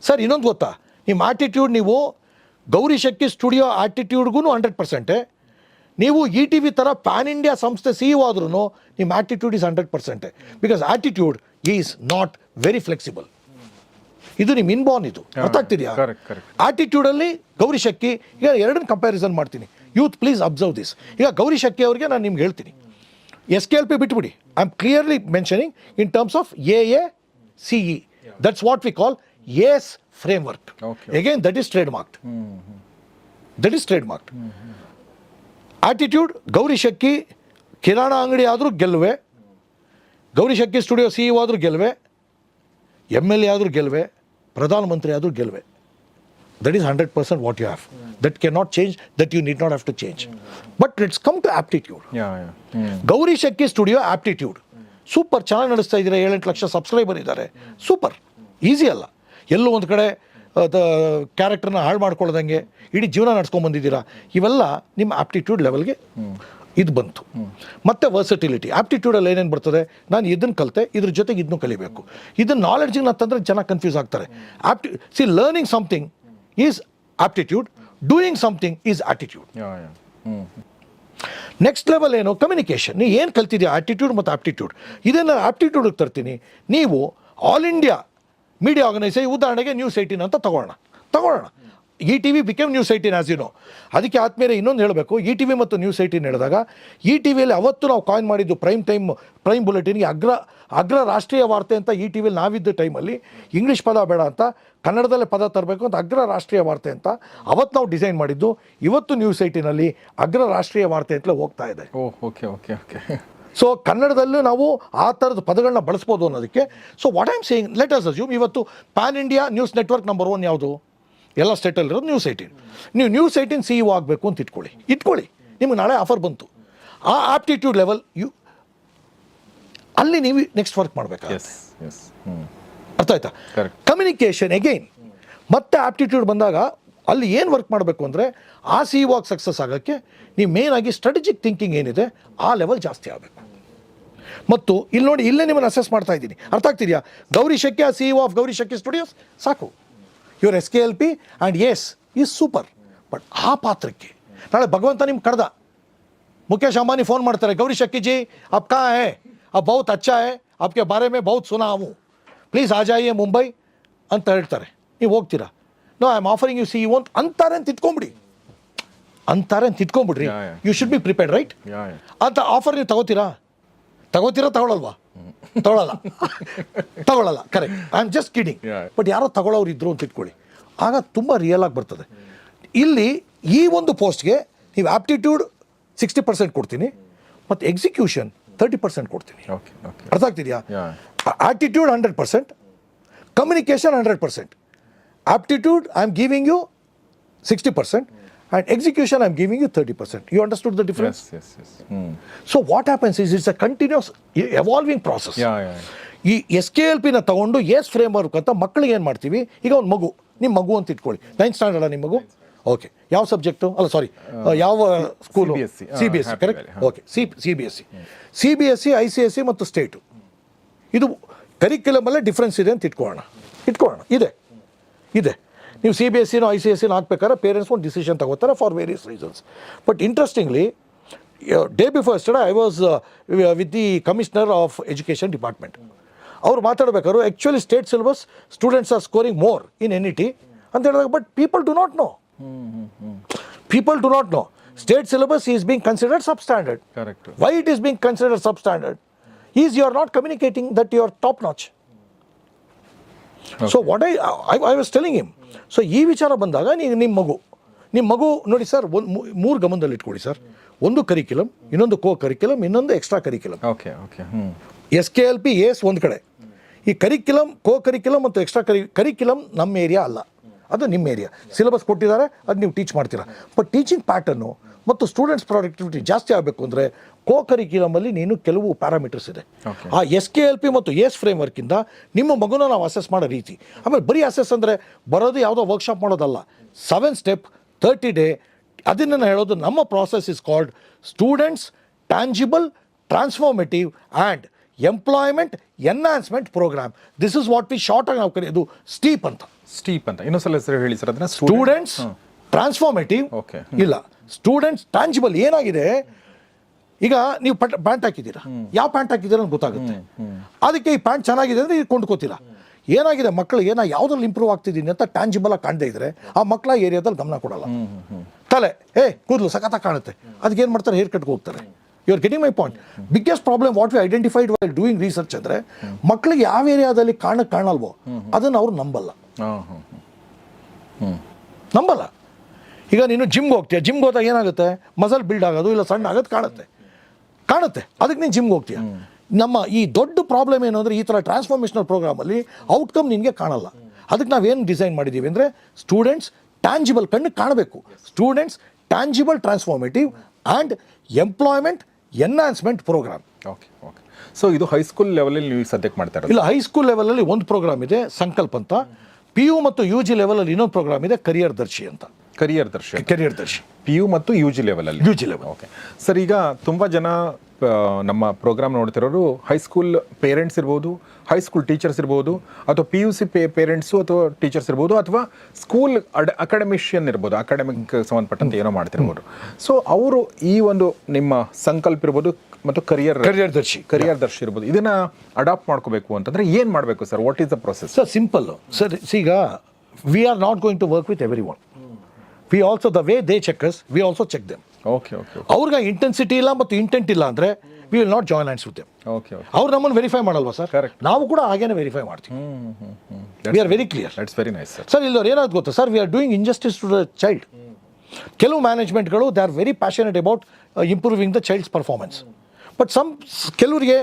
ಸರ್ ಇನ್ನೊಂದು ಗೊತ್ತಾ, ನಿಮ್ಮ ಆ್ಯಟಿಟ್ಯೂಡ್ ನೀವು ಗೌರಿ ಶಕ್ಕಿ ಸ್ಟುಡಿಯೋ ಆ್ಯಟಿಟ್ಯೂಡ್ಗೂ 100%. ನೀವು ETV ಥರ ಪ್ಯಾನ್ ಇಂಡಿಯಾ ಸಂಸ್ಥೆ CEO ಆದ್ರೂ ನಿಮ್ಮ attitude is 100%. Because attitude is not very flexible. ಇದು ನಿಮ್ಮ ಇನ್ಬಾರ್ನ್, ಇದು ಅರ್ಥ ಆಗ್ತಿದೆಯಾ? ಆ್ಯಟಿಟ್ಯೂಡಲ್ಲಿ ಗೌರಿ ಶಕ್ಕಿ, ಈಗ ಎರಡನ್ನ ಕಂಪ್ಯಾರಿಸನ್ ಮಾಡ್ತೀನಿ. Youth please observe this. ಈಗ ಗೌರಿ ಶಕ್ಕಿ ಅವರಿಗೆ ನಾನು ನಿಮ್ಗೆ ಹೇಳ್ತೀನಿ, SKLP ಬಿಟ್ಬಿಡಿ. I am clearly mentioning in terms of AACE. That's what we call ACE framework. Again that is trade marked. Attitude Gowri Shakki kirana ಅಂಗಡಿ ಆದರೂ ಗೆಲ್ಲುವೆ, ಗೌರಿ ಶಕ್ಕಿ ಸ್ಟುಡಿಯೋ CEO ಆದರೂ ಗೆಲ್ಲುವೆ, MLA ಆದರೂ ಗೆಲ್ಲುವೆ, ಪ್ರಧಾನಮಂತ್ರಿ ಆದರೂ ಗೆಲ್ಲುವೆ. That is 100% what you have. That can not change, that you need not have to change. But let's come to aptitude. Gowri Shakki studio aptitude super, ಚೆನ್ನಾಗಿ ನಡೆಸ್ತಾ ಇದ್ದೀರಾ, 7-8 ಲಕ್ಷ ಸಬ್ಸ್ಕ್ರೈಬರ್ ಇದ್ದಾರೆ, ಸೂಪರ್. ಈಸಿ ಅಲ್ಲ. ಎಲ್ಲೋ ಒಂದು ಕಡೆ ಕ್ಯಾರೆಕ್ಟರ್ನ ಹಾಳು ಮಾಡ್ಕೊಳ್ಳೋದಂಗೆ ಇಡೀ ಜೀವನ ನಡ್ಸ್ಕೊಂಡ್ಬಂದಿದ್ದೀರಾ. ಇವೆಲ್ಲ ನಿಮ್ಮ ಆಪ್ಟಿಟ್ಯೂಡ್ ಲೆವೆಲ್ಗೆ ಇದು ಬಂತು. ಮತ್ತು ವರ್ಸಟಿಲಿಟಿ. ಆಪ್ಟಿಟ್ಯೂಡಲ್ಲಿ ಏನೇನು ಬರ್ತದೆ, ನಾನು ಇದನ್ನು ಕಲಿತೆ, ಇದ್ರ ಜೊತೆಗೆ ಇದನ್ನು ಕಲಿಬೇಕು. ಇದನ್ನು ನಾಲೆಡ್ಜಿಗೆ ನಾನು ತಂದರೆ ಜನ ಕನ್ಫ್ಯೂಸ್ ಆಗ್ತಾರೆ. Learning something is aptitude, doing something is attitude. Next level ಏನು, ಕಮ್ಯುನಿಕೇಷನ್. ನೀವು ಏನು ಕಲ್ತಿದ್ದೀಯ, ಆಟಿಟ್ಯೂಡ್ ಮತ್ತು ಆಪ್ಟಿಟ್ಯೂಡ್. ಇದನ್ನು ಆಪ್ಟಿಟ್ಯೂಡಿಗೆ ತರ್ತೀನಿ. ನೀವು ಆಲ್ ಇಂಡಿಯಾ ಮೀಡಿಯಾ ಆರ್ಗನೈಸೇಷನ್, ಉದಾಹರಣೆಗೆ ನ್ಯೂಸ್18 ಅಂತ ತಗೊಳ್ಳೋಣ. ETV became News Eighteen as you know. ಅದಕ್ಕೆ ಆದಮೇಲೆ ಇನ್ನೊಂದು ಹೇಳಬೇಕು, ETV ಮತ್ತು ನ್ಯೂಸ್18 ಹೇಳಿದಾಗ ETVಯಲ್ಲಿ ಅವತ್ತು ನಾವು ಕಾಯಿನ್ ಮಾಡಿದ್ದು ಪ್ರೈಮ್ ಬುಲೆಟಿನ್ಗೆ ಅಗ್ರ ರಾಷ್ಟ್ರೀಯ ವಾರ್ತೆ ಅಂತ. ETVಯಲ್ಲಿ ನಾವಿದ್ದ ಟೈಮಲ್ಲಿ ಇಂಗ್ಲೀಷ್ ಪದ ಬೇಡ ಅಂತ ಕನ್ನಡದಲ್ಲೇ ಪದ ತರಬೇಕು ಅಂತ ಅಗ್ರ ರಾಷ್ಟ್ರೀಯ ವಾರ್ತೆ ಅಂತ ಅವತ್ತು ನಾವು ಡಿಸೈನ್ ಮಾಡಿದ್ದು. ಇವತ್ತು ನ್ಯೂಸ್18ನಲ್ಲಿ ಅಗ್ರ ರಾಷ್ಟ್ರೀಯ ವಾರ್ತೆ ಅಂತಲೇ ಹೋಗ್ತಾ ಇದೆ. ಸೊ ಕನ್ನಡದಲ್ಲೂ ನಾವು ಆ ಥರದ ಪದಗಳನ್ನ ಬಳಸ್ಬೋದು ಅನ್ನೋದಕ್ಕೆ. So what I am saying, let us assume ಇವತ್ತು pan India news network number 1 ಯಾವುದು, ಎಲ್ಲ ಸ್ಟೇಟಲ್ಲಿರೋದು ನ್ಯೂಸ್18. ನೀವು ನ್ಯೂಸ್18 CEO ಆಗಬೇಕು ಅಂತ ಇಟ್ಕೊಳ್ಳಿ. ನಿಮಗೆ ನಾಳೆ ಆಫರ್ ಬಂತು. ಆ ಆಪ್ಟಿಟ್ಯೂಡ್ ಲೆವೆಲ್ ಅಲ್ಲಿ ನೀವು ನೆಕ್ಸ್ಟ್ ವರ್ಕ್ ಮಾಡಬೇಕಾಗುತ್ತೆ. ಅರ್ಥ ಆಯ್ತಾ? ಕಮ್ಯುನಿಕೇಷನ್ ಅಗೈನ್ ಮತ್ತೆ ಆಪ್ಟಿಟ್ಯೂಡ್ ಬಂದಾಗ ಅಲ್ಲಿ ಏನು ವರ್ಕ್ ಮಾಡಬೇಕು ಅಂದರೆ, ಆ CEO ಆಗಿ ಸಕ್ಸಸ್ ಆಗೋಕ್ಕೆ ನೀವು ಮೇಯ್ನಾಗಿ ಸ್ಟ್ರಾಟಜಿಕ್ ಥಿಂಕಿಂಗ್ ಏನಿದೆ ಆ ಲೆವೆಲ್ ಜಾಸ್ತಿ ಆಗಬೇಕು. ಮತ್ತು ಇಲ್ಲಿ ನೋಡಿ, ಇಲ್ಲೇ ನಿಮ್ಮನ್ನು ಅಸೆಸ್ ಮಾಡ್ತಾ ಇದ್ದೀನಿ. ಅರ್ಥ ಆಗ್ತಿದೆಯಾ? ಗೌರಿ ಶಕ್ಕಿ ಆ CEO of Gaurish Akki studios ಸಾಕು. Your SKLP and S is super. But ಆ ಪಾತ್ರಕ್ಕೆ ನಾಳೆ ಭಗವಂತ ನಿಮ್ಗೆ ಕಡ್ದ, ಮುಖೇಶ್ ಅಂಬಾನಿ ಫೋನ್ ಮಾಡ್ತಾರೆ, ಗೌರಿ ಶಕ್ಕಿ ಜಿ ಅಬ್ ಕहाँ है, अब बहुत अच्छा है, आपके बारे में बहुत सुना हूँ, ಪ್ಲೀಸ್ ಆ ಜಾಯಿಯೇ ಮುಂಬೈ ಅಂತ ಹೇಳ್ತಾರೆ. ನೀವು ಹೋಗ್ತೀರಾ? No I am offering you CEO ಅಂತಾರೆ ಅಂತ ಇಟ್ಕೊಂಡ್ಬಿಡ್ರಿ. You should be prepared, right? ಅಂತ ಆಫರ್ ನೀವು ತಗೋತೀರಾ? ತಗೊಳ್ಳಲ್ವಾ? ತಗೊಳ್ಳಲ್ಲ. Correct. I am just kidding. But ಯಾರೋ ತಗೊಳ್ಳೋರು ಇದ್ರು ಅಂತ ಇಟ್ಕೊಳ್ಳಿ, ಆಗ ತುಂಬ ರಿಯಲ್ ಆಗಿ ಬರ್ತದೆ. ಇಲ್ಲಿ ಈ ಒಂದು ಪೋಸ್ಟ್ಗೆ ನೀವು ಆಪ್ಟಿಟ್ಯೂಡ್ 60% ಕೊಡ್ತೀನಿ ಮತ್ತು ಎಕ್ಸಿಕ್ಯೂಷನ್ 30% ಕೊಡ್ತೀನಿ. ಅರ್ಥ ಆಗ್ತಿದೆಯಾ? Attitude 100%, communication 100%, aptitude I am giving you 60% and execution I'm giving you 30%. You understood the difference? Yes. So what happens is it's a continuous evolving process. ಈ SKLPನ ತಗೊಂಡು ಎಸ್ ಫ್ರೇಮ್ವರ್ಕ್ ಅಂತ ಮಕ್ಕಳಿಗೆ ಏನು ಮಾಡ್ತೀವಿ, ಈಗ ಒಂದು ಮಗು, ನಿಮ್ಮ ಮಗು ಅಂತ ಇಟ್ಕೊಳ್ಳಿ, 9th ಸ್ಟ್ಯಾಂಡರ್ಡ ನಿಮ್ಮ ಮಗು, ಓಕೆ, ಯಾವ ಸಬ್ಜೆಕ್ಟು, ಅಲ್ಲ ಸಾರಿ ಯಾವ school? CBSE, correct? Okay, CBSE, ICSE ಮತ್ತು ಸ್ಟೇಟು, ಇದು ಕರಿಕ್ಯುಲಮಲ್ಲೇ ಡಿಫ್ರೆನ್ಸ್ ಇದೆ ಅಂತ ಇಟ್ಕೊಳ್ಳೋಣ. ಇದೆ. ನೀವು CBSEನೋ ICSEನೋ ಹಾಕ್ಬೇಕಾದ್ರೆ ಪೇರೆಂಟ್ಸ್ ಒಂದು ಡಿಸಿಷನ್ ತಗೋತಾರೆ for various reasons. But interestingly, day before yesterday I was with the commissioner of education department. ಅವ್ರು ಮಾತಾಡಬೇಕಾದ್ರು actually state syllabus students are scoring more in NET ಅಂತ ಹೇಳಿದಾಗ, but people do not know state syllabus is being considered substandard. Why it is being considered substandard is you are not communicating that you are top notch. So what I was telling him. So ಈ ವಿಚಾರ ಬಂದಾಗ ನಿಮ್ಮ ಮಗು ನೋಡಿ sir, ಮೂರು ಗಮನದಲ್ಲಿ ಇಟ್ಕೊಳ್ಳಿ sir. ಒಂದು ಕರಿಕ್ಯುಲಮ್, ಇನ್ನೊಂದು ಕೋ ಕರಿಕ್ಯುಲಮ್, ಇನ್ನೊಂದು ಎಕ್ಸ್ಟ್ರಾ ಕರಿಕ್ಯುಲಮ್. SKLP ಏಸ್ ಒಂದು ಕಡೆ, ಈ ಕರಿಕ್ಯುಲಮ್, ಕೋ ಕರಿಕ್ಯುಲಮ್ ಮತ್ತು ಎಕ್ಸ್ಟ್ರಾ ಕರಿಕ್ಯುಲಮ್ ನಮ್ಮ ಏರಿಯಾ ಅಲ್ಲ, ಅದು ನಿಮ್ಮ ಏರಿಯಾ. ಸಿಲೆಬಸ್ ಕೊಟ್ಟಿದ್ದಾರೆ, ಅದು ನೀವು ಟೀಚ್ ಮಾಡ್ತೀರಾ. ಬಟ್ ಟೀಚಿಂಗ್ ಪ್ಯಾಟರ್ನು ಮತ್ತು ಸ್ಟೂಡೆಂಟ್ಸ್ ಪ್ರೊಡಕ್ಟಿವಿಟಿ ಜಾಸ್ತಿ ಆಗಬೇಕು ಅಂದರೆ ಕೋ ಕರಿಕ್ಯುಲಮಲ್ಲಿ ನೀನು ಕೆಲವು ಪ್ಯಾರಾಮೀಟರ್ಸ್ ಇದೆ. ಆ SKLP ಮತ್ತು ಎಸ್ ಫ್ರೇಮ್ವರ್ಕಿಂದ ನಿಮ್ಮ ಮಗುನ ನಾವು ಅಸೆಸ್ ಮಾಡೋ ರೀತಿ. ಆಮೇಲೆ ಬರೀ ಅಸೆಸ್ ಅಂದರೆ ಬರೋದು ಯಾವುದೋ ವರ್ಕ್ಶಾಪ್ ಮಾಡೋದಲ್ಲ, 7 ಸ್ಟೆಪ್ 30 ಡೇ. ಅದನ್ನು ಹೇಳೋದು ನಮ್ಮ process is called students tangible transformative and employment enhancement program. This is what we short ಆಗಿ ನಾವು ಕರೆಯೋದು ಸ್ಟೀಪ್ ಅಂತ. ಸ್ಟೀಪ್ ಅಂತ ಇನ್ನೊಂದ್ಸಲ ಹೆಸರು ಹೇಳಿ ಸರ್ ಅದನ್ನ. Students transformative okay. ಇಲ್ಲ, ಸ್ಟೂಡೆಂಟ್ಸ್ ಟ್ಯಾಂಜಿಬಲ್. ಏನಾಗಿದೆ ಈಗ ನೀವು ಪ್ಯಾಂಟ್ ಹಾಕಿದ್ದೀರಾ, ಯಾವ ಪ್ಯಾಂಟ್ ಹಾಕಿದ್ದೀರಾ ಅಂತ ಗೊತ್ತಾಗುತ್ತೆ. ಅದಕ್ಕೆ ಈ ಪ್ಯಾಂಟ್ ಚೆನ್ನಾಗಿದೆ ಅಂದರೆ ಇದು ಕೊಂಡ್ಕೋತೀರಾ. ಏನಾಗಿದೆ ಮಕ್ಕಳಿಗೆ ನಾ ಯಾವುದ್ರಲ್ಲಿ ಇಂಪ್ರೂವ್ ಆಗ್ತಿದ್ದೀನಿ ಅಂತ ಟ್ಯಾಂಜಿಬಲ್ ಆಗಿ ಕಾಣದೇ ಇದ್ರೆ ಆ ಮಕ್ಕಳ ಏರಿಯಾದಲ್ಲಿ ಗಮನ ಕೊಡಲ್ಲ. ತಲೆ ಕೂದಲು ಸಖತ್ತಾಗಿ ಕಾಣುತ್ತೆ, ಅದಕ್ಕೆ ಏನು ಮಾಡ್ತಾರೆ, ಹೇರ್ ಕಟ್ಗೆ ಹೋಗ್ತಾರೆ. You are getting my point. Biggest problem what we identified while doing research ಅಂದರೆ ಮಕ್ಕಳಿಗೆ ಯಾವ ಏರಿಯಾದಲ್ಲಿ ಕಾಣಲ್ವೋ ಅದನ್ನು ಅವ್ರು ನಂಬಲ್ಲ. ನಂಬಲ್ಲ. ಈಗ ನೀನು ಜಿಮ್ಗೆ ಹೋಗ್ತೀಯ, ಜಿಮ್ಗೆ ಹೋದಾಗ ಏನಾಗುತ್ತೆ, ಮಸಲ್ ಬಿಲ್ಡ್ ಆಗೋದು ಇಲ್ಲ ಸಣ್ಣ ಆಗೋದು ಕಾಣುತ್ತೆ, ಅದಕ್ಕೆ ನೀನು ಜಿಮ್ಗೆ ಹೋಗ್ತೀಯ. ನಮ್ಮ ಈ ದೊಡ್ಡ ಪ್ರಾಬ್ಲಮ್ ಏನು ಅಂದರೆ ಈ ಥರ ಟ್ರಾನ್ಸ್ಫಾರ್ಮೇಷನಲ್ ಪ್ರೋಗ್ರಾಮಲ್ಲಿ ಔಟ್ಕಮ್ ನಿನಗೆ ಕಾಣಲ್ಲ. ಅದಕ್ಕೆ ನಾವೇನು ಡಿಸೈನ್ ಮಾಡಿದ್ದೀವಿ ಅಂದರೆ ಸ್ಟೂಡೆಂಟ್ಸ್ ಟ್ಯಾಂಜಿಬಲ್ ಕಣ್ಣಿಗೆ ಕಾಣಬೇಕು. Students tangible transformative and employment enhancement program. Okay okay. So ಇದು ಹೈಸ್ಕೂಲ್ ಲೆವೆಲಲ್ಲಿ ನೀವು ಸದ್ಯಕ್ಕೆ ಮಾಡ್ತಾ ಇರೋದು? ಇಲ್ಲ, ಹೈಸ್ಕೂಲ್ ಲೆವೆಲಲ್ಲಿ ಒಂದು ಪ್ರೋಗ್ರಾಮ್ ಇದೆ ಸಂಕಲ್ಪ ಅಂತ. PU ಮತ್ತು UG ಲೆವೆಲಲ್ಲಿ ಇನ್ನೊಂದು ಪ್ರೋಗ್ರಾಮ್ ಇದೆ ಕರಿಯರ್ ದರ್ಶಿ ಅಂತ. ಕರಿಯರ್ ದರ್ಶಿ PU ಮತ್ತು UG ಲೆವೆಲಲ್ಲಿ. UG level. Okay sir. ಈಗ ತುಂಬ ಜನ ನಮ್ಮ ಪ್ರೋಗ್ರಾಮ್ ನೋಡ್ತಿರೋರು ಹೈಸ್ಕೂಲ್ ಪೇರೆಂಟ್ಸ್ ಇರ್ಬೋದು, ಹೈಸ್ಕೂಲ್ ಟೀಚರ್ಸ್ ಇರ್ಬೋದು, ಅಥವಾ PUC ಪೇರೆಂಟ್ಸು ಅಥವಾ ಟೀಚರ್ಸ್ ಇರ್ಬೋದು, ಅಥವಾ ಸ್ಕೂಲ್ ಅಕಾಡೆಮಿಷಿಯನ್ ಇರ್ಬೋದು, ಅಕಾಡೆಮಿಕ್ ಸಂಬಂಧಪಟ್ಟಂತೆ ಏನೋ ಮಾಡ್ತಿರ್ಬೋದು. ಸೊ ಅವರು ಈ ಒಂದು ನಿಮ್ಮ ಸಂಕಲ್ಪ ಇರ್ಬೋದು ಮತ್ತು ಕರಿಯರ್ ದರ್ಶಿ ಇರ್ಬೋದು, ಇದನ್ನ ಅಡಾಪ್ಟ್ ಮಾಡ್ಕೋಬೇಕು ಅಂತಂದ್ರೆ ಏನು ಮಾಡಬೇಕು sir? What is the process? Sir simple sir. ಈಗ we are not going to work with every one. We also the way they check us, we also check them. Okay okay. ಅವ್ರಿಗೆ intensity ಇಲ್ಲ ಮತ್ತು intent ಇಲ್ಲ ಅಂದರೆ we will not join hands with them. Okay okay. ಅವ್ರು ನಮ್ಮನ್ನು verify ಮಾಡಲ್ವಾ sir? Correct. ನಾವು ಕೂಡ ಹಾಗೇನೆ ವೆರಿಫೈ ಮಾಡ್ತೀವಿ. We are very clear. That's very nice sir. Sir ಇಲ್ಲವ್ರು ಏನಾದ್ರು ಗೊತ್ತಾ sir, we are doing injustice to the child. ಕೆಲವು ಮ್ಯಾನೇಜ್ಮೆಂಟ್ಗಳು they are very passionate about improving the child's performance. But ಕೆಲವರಿಗೆ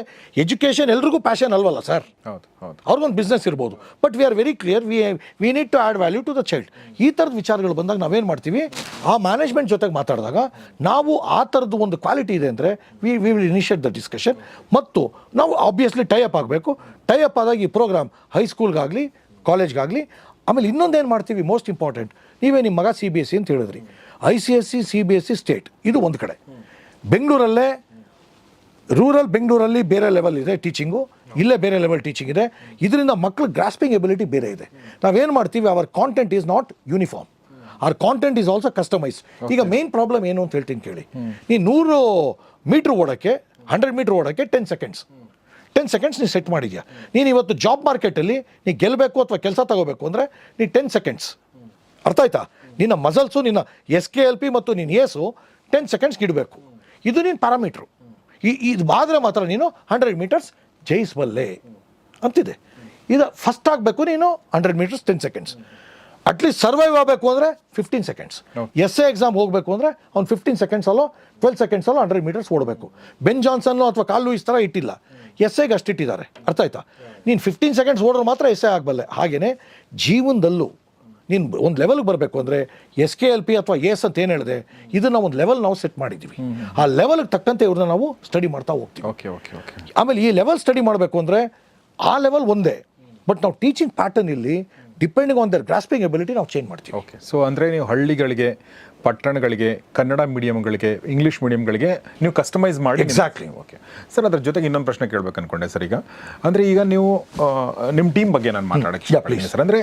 ಎಜುಕೇಷನ್ ಎಲ್ರಿಗೂ ಪ್ಯಾಷನ್ ಅಲ್ವಲ್ಲ ಸರ್. ಹೌದು ಹೌದು. ಅವ್ರಿಗೊಂದು ಬಿಸ್ನೆಸ್ ಇರ್ಬೋದು. But we are very clear, we need to add value to the child. ಈ ಥರದ ವಿಚಾರಗಳು ಬಂದಾಗ ನಾವೇನು ಮಾಡ್ತೀವಿ, ಆ ಮ್ಯಾನೇಜ್ಮೆಂಟ್ ಜೊತೆಗೆ ಮಾತಾಡಿದಾಗ ನಾವು ಆ ಥರದ್ದು ಒಂದು ಕ್ವಾಲಿಟಿ ಇದೆ ಅಂದರೆ we will initiate the discussion. ಮತ್ತು ನಾವು ಆಬ್ವಿಯಸ್ಲಿ ಟೈ ಅಪ್ ಆಗಬೇಕು. ಟೈ ಅಪ್ ಆದಾಗ ಈ ಪ್ರೋಗ್ರಾಮ್ ಹೈಸ್ಕೂಲ್ಗಾಗಲಿ ಕಾಲೇಜ್ಗಾಗಲಿ. ಆಮೇಲೆ ಇನ್ನೊಂದೇನು ಮಾಡ್ತೀವಿ, ಮೋಸ್ಟ್ ಇಂಪಾರ್ಟೆಂಟ್, ನೀವೇ ನಿಮ್ಮ ಮಗ CBSE ಅಂತ ಹೇಳಿದ್ರಿ. ICSE CBSE ಸ್ಟೇಟ್ ಇದು ಒಂದು ಕಡೆ. ಬೆಂಗಳೂರಲ್ಲೇ ರೂರಲ್ ಬೆಂಗಳೂರಲ್ಲಿ ಬೇರೆ ಲೆವೆಲ್ ಇದೆ ಟೀಚಿಂಗು, ಇಲ್ಲೇ ಬೇರೆ ಲೆವೆಲ್ ಟೀಚಿಂಗ್ ಇದೆ. ಇದರಿಂದ ಮಕ್ಕಳು ಗ್ರಾಸ್ಪಿಂಗ್ ಎಬಿಲಿಟಿ ಬೇರೆ ಇದೆ. ನಾವೇನು ಮಾಡ್ತೀವಿ, our content is not uniform, our content is also customise. ಈಗ ಮೇನ್ ಪ್ರಾಬ್ಲಮ್ ಏನು ಅಂತ ಹೇಳ್ತೀನಿ ಕೇಳಿ. ನೀನು 100 ಮೀಟ್ರ್ ಓಡೋಕ್ಕೆ 100 ಮೀಟ್ರ್ ಓಡೋಕ್ಕೆ 10 ಸೆಕೆಂಡ್ಸ್ ನೀನು ಸೆಟ್ ಮಾಡಿದ್ಯಾ. ನೀನು ಇವತ್ತು ಜಾಬ್ ಮಾರ್ಕೆಟಲ್ಲಿ ನೀನು ಗೆಲ್ಲಬೇಕು ಅಥವಾ ಕೆಲಸ ತಗೋಬೇಕು ಅಂದರೆ ನೀನು 10 ಸೆಕೆಂಡ್ಸ್, ಅರ್ಥ ಆಯ್ತಾ? ನಿನ್ನ ಮಸಲ್ಸು, ನಿನ್ನ SKLP ಮತ್ತು ನಿನ್ನ ಏಸು 10 ಸೆಕೆಂಡ್ಸ್ಗೆ ಇಡಬೇಕು. ಇದು ನೀನು ಪ್ಯಾರಾಮೀಟ್ರು. ಇದು ಆದರೆ ಮಾತ್ರ ನೀನು 100 ಮೀಟರ್ಸ್ ಜಯಿಸಬಲ್ಲೆ ಅಂತಿದೆ. ಇದು ಫಸ್ಟ್ ಆಗಬೇಕು ನೀನು 100 ಮೀಟರ್ಸ್ 10 ಸೆಕೆಂಡ್ಸ್. ಅಟ್ಲೀಸ್ಟ್ ಸರ್ವೈವ್ ಆಗಬೇಕು ಅಂದರೆ 15 ಸೆಕೆಂಡ್ಸ್. SA ಎಕ್ಸಾಮ್ ಹೋಗಬೇಕು ಅಂದರೆ ಅವ್ನು 15 ಸೆಕೆಂಡ್ಸಲ್ಲೋ 12 ಸೆಕೆಂಡ್ಸಲ್ಲೋ 100 ಮೀಟರ್ಸ್ ಓಡಬೇಕು. ಬೆನ್ ಜಾನ್ಸನ್ನು ಅಥವಾ ಕಾಲ್ ಲೂಯಿಸ್ ಥರ ಇಟ್ಟಿಲ್ಲ, SAಗೆ ಅಷ್ಟಿಟ್ಟಿದ್ದಾರೆ, ಅರ್ಥ ಆಯ್ತಾ? ನೀನು 15 ಸೆಕೆಂಡ್ಸ್ ಓಡಿದ್ರೆ ಮಾತ್ರ SA ಆಗಬಲ್ಲೆ. ಹಾಗೆಯೇ ಜೀವನದಲ್ಲೂ ನೀನು ಒಂದು ಲೆವೆಲ್ಗೆ ಬರಬೇಕು ಅಂದರೆ SKLP ಅಥವಾ ಏಸ್ ಅಂತ ಏನು ಹೇಳಿದೆ, ಇದನ್ನು ಒಂದು ಲೆವೆಲ್ ನಾವು ಸೆಟ್ ಮಾಡಿದ್ದೀವಿ. ಆ ಲೆವೆಲ್ಗೆ ತಕ್ಕಂತೆ ಇವ್ರನ್ನ ನಾವು ಸ್ಟಡಿ ಮಾಡ್ತಾ ಹೋಗ್ತೀವಿ. Okay okay okay. ಆಮೇಲೆ ಈ ಲೆವೆಲ್ ಸ್ಟಡಿ ಮಾಡಬೇಕು ಅಂದರೆ ಆ ಲೆವೆಲ್ ಒಂದೇ, ಬಟ್ ನಾವು ಟೀಚಿಂಗ್ ಪ್ಯಾಟರ್ನ್ ಇಲ್ಲಿ depending on their grasping ability ನಾವು ಚೇಂಜ್ ಮಾಡ್ತೀವಿ. ಓಕೆ. ಸೊ ಅಂದರೆ ನೀವು ಹಳ್ಳಿಗಳಿಗೆ, ಪಟ್ಟಣಗಳಿಗೆ, ಕನ್ನಡ ಮೀಡಿಯಮ್ಗಳಿಗೆ, ಇಂಗ್ಲೀಷ್ ಮೀಡಿಯಮ್ಗಳಿಗೆ ನೀವು ಕಸ್ಟಮೈಸ್ ಮಾಡಿ. ಎಕ್ಸಾಕ್ಟ್ಲಿ. Okay sir. ಅದ್ರ ಜೊತೆಗೆ ಇನ್ನೊಂದು ಪ್ರಶ್ನೆ ಕೇಳಬೇಕು ಅಂದ್ಕೊಂಡೆ ಸರ್. ಈಗ ನೀವು ನಿಮ್ಮ ಟೀಮ್ ಬಗ್ಗೆ ನಾನು ಮಾತಾಡೋಕ್ಕೆ ಇಷ್ಟಪಡ್ತೀನಿ ಸರ್. ಅಂದರೆ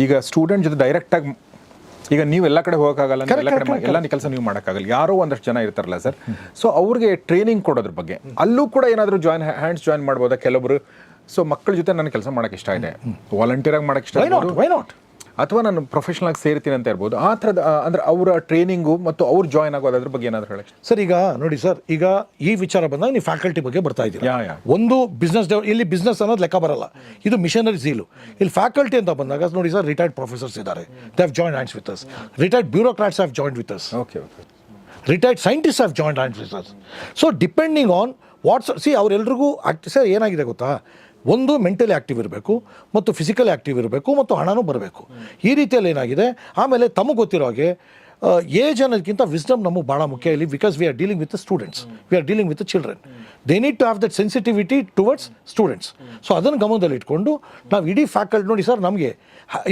ಈಗ ಸ್ಟೂಡೆಂಟ್ ಜೊತೆ ಡೈರೆಕ್ಟಾಗಿ, ಈಗ ನೀವು ಎಲ್ಲ ಕಡೆ ಹೋಗೋಕ್ಕಾಗಲ್ಲ, ಎಲ್ಲ ಕೆಲಸ ನೀವು ಮಾಡೋಕ್ಕಾಗಲ್ಲ, ಯಾರೋ ಒಂದಷ್ಟು ಜನ ಇರ್ತಾರಲ್ಲ ಸರ್. ಸೊ ಅವ್ರಿಗೆ ಟ್ರೈನಿಂಗ್ ಕೊಡೋದ್ರ ಬಗ್ಗೆ ಅಲ್ಲೂ ಕೂಡ ಏನಾದರೂ ಹ್ಯಾಂಡ್ಸ್ ಜಾಯಿನ್ ಮಾಡ್ಬೋದಾ ಕೆಲವೊಬ್ರು? ಸೊ ಮಕ್ಕಳ ಜೊತೆ ನನಗೆ ಕೆಲಸ ಮಾಡೋಕ್ಕೆ ಇಷ್ಟ ಇದೆ, ವಾಲಂಟಿಯರಾಗಿ ಮಾಡೋಕ್ಕೆ ಇಷ್ಟ ಇದೆ, ವೈ ನಾಟ್, ಅಥವಾ ನಾನು ಪ್ರೊಫೆಷನಲ್ ಆಗಿ ಸೇರ್ತೀನಿ ಅಂತ ಇರ್ಬೋದು. ಆ ಥರದ ಅಂದರೆ ಅವರ ಟ್ರೈನಿಂಗು ಮತ್ತು ಅವ್ರು ಜಾಯ್ನ್ ಆಗೋದು ಅದ್ರ ಬಗ್ಗೆ ಏನಾದರೂ ಹೇಳಿ ಸರ್. ಈಗ ನೋಡಿ ಸರ್, ಈಗ ಈ ವಿಚಾರ ಬಂದಾಗ ನೀವು ಫ್ಯಾಕಲ್ಟಿ ಬಗ್ಗೆ ಬರ್ತಾ ಇದ್ದೀರಾ. ಒಂದು ಬಿಸ್ನೆಸ್ ಇಲ್ಲಿ ಬಿಸ್ನೆಸ್ ಅನ್ನೋದು ಲೆಕ್ಕ ಬರಲ್ಲ, ಇದು ಮಿಷನರಿ ಝೀಲು. ಇಲ್ಲಿ ಫ್ಯಾಕಲ್ಟಿ ಅಂತ ಬಂದಾಗ ನೋಡಿ ಸರ್, ರಿಟೈರ್ಡ್ ಪ್ರೊಫೆಸರ್ಸ್ ಇದ್ದಾರೆ, they have join hands with us. Retired bureaucrats have join with us. Okay okay. Retired scientist have join hands with us. So depending on what's ಅವರೆಲ್ರಿಗೂ ಸರ್ ಏನಾಗಿದೆ ಗೊತ್ತಾ, ಒಂದು mentally active ಇರಬೇಕು ಮತ್ತು physically active ಇರಬೇಕು ಮತ್ತು ಹಣನೂ ಬರಬೇಕು. ಈ ರೀತಿಯಲ್ಲಿ ಏನಾಗಿದೆ. ಆಮೇಲೆ ತಮಗೆ ಗೊತ್ತಿರೋ ಹಾಗೆ ಏಜ್ ಅನ್ನೋದಕ್ಕಿಂತ ವಿಸ್ಡಮ್ ನಮಗೆ ಭಾಳ ಮುಖ್ಯ ಇಲ್ಲಿ. Because we are dealing with the students, we are dealing with the children. They need to have that sensitivity towards students. So ಅದನ್ನು ಗಮನದಲ್ಲಿ ಇಟ್ಕೊಂಡು ನಾವು ಇಡೀ ಫ್ಯಾಕಲ್ಟಿ ನೋಡಿ ಸರ್, ನಮಗೆ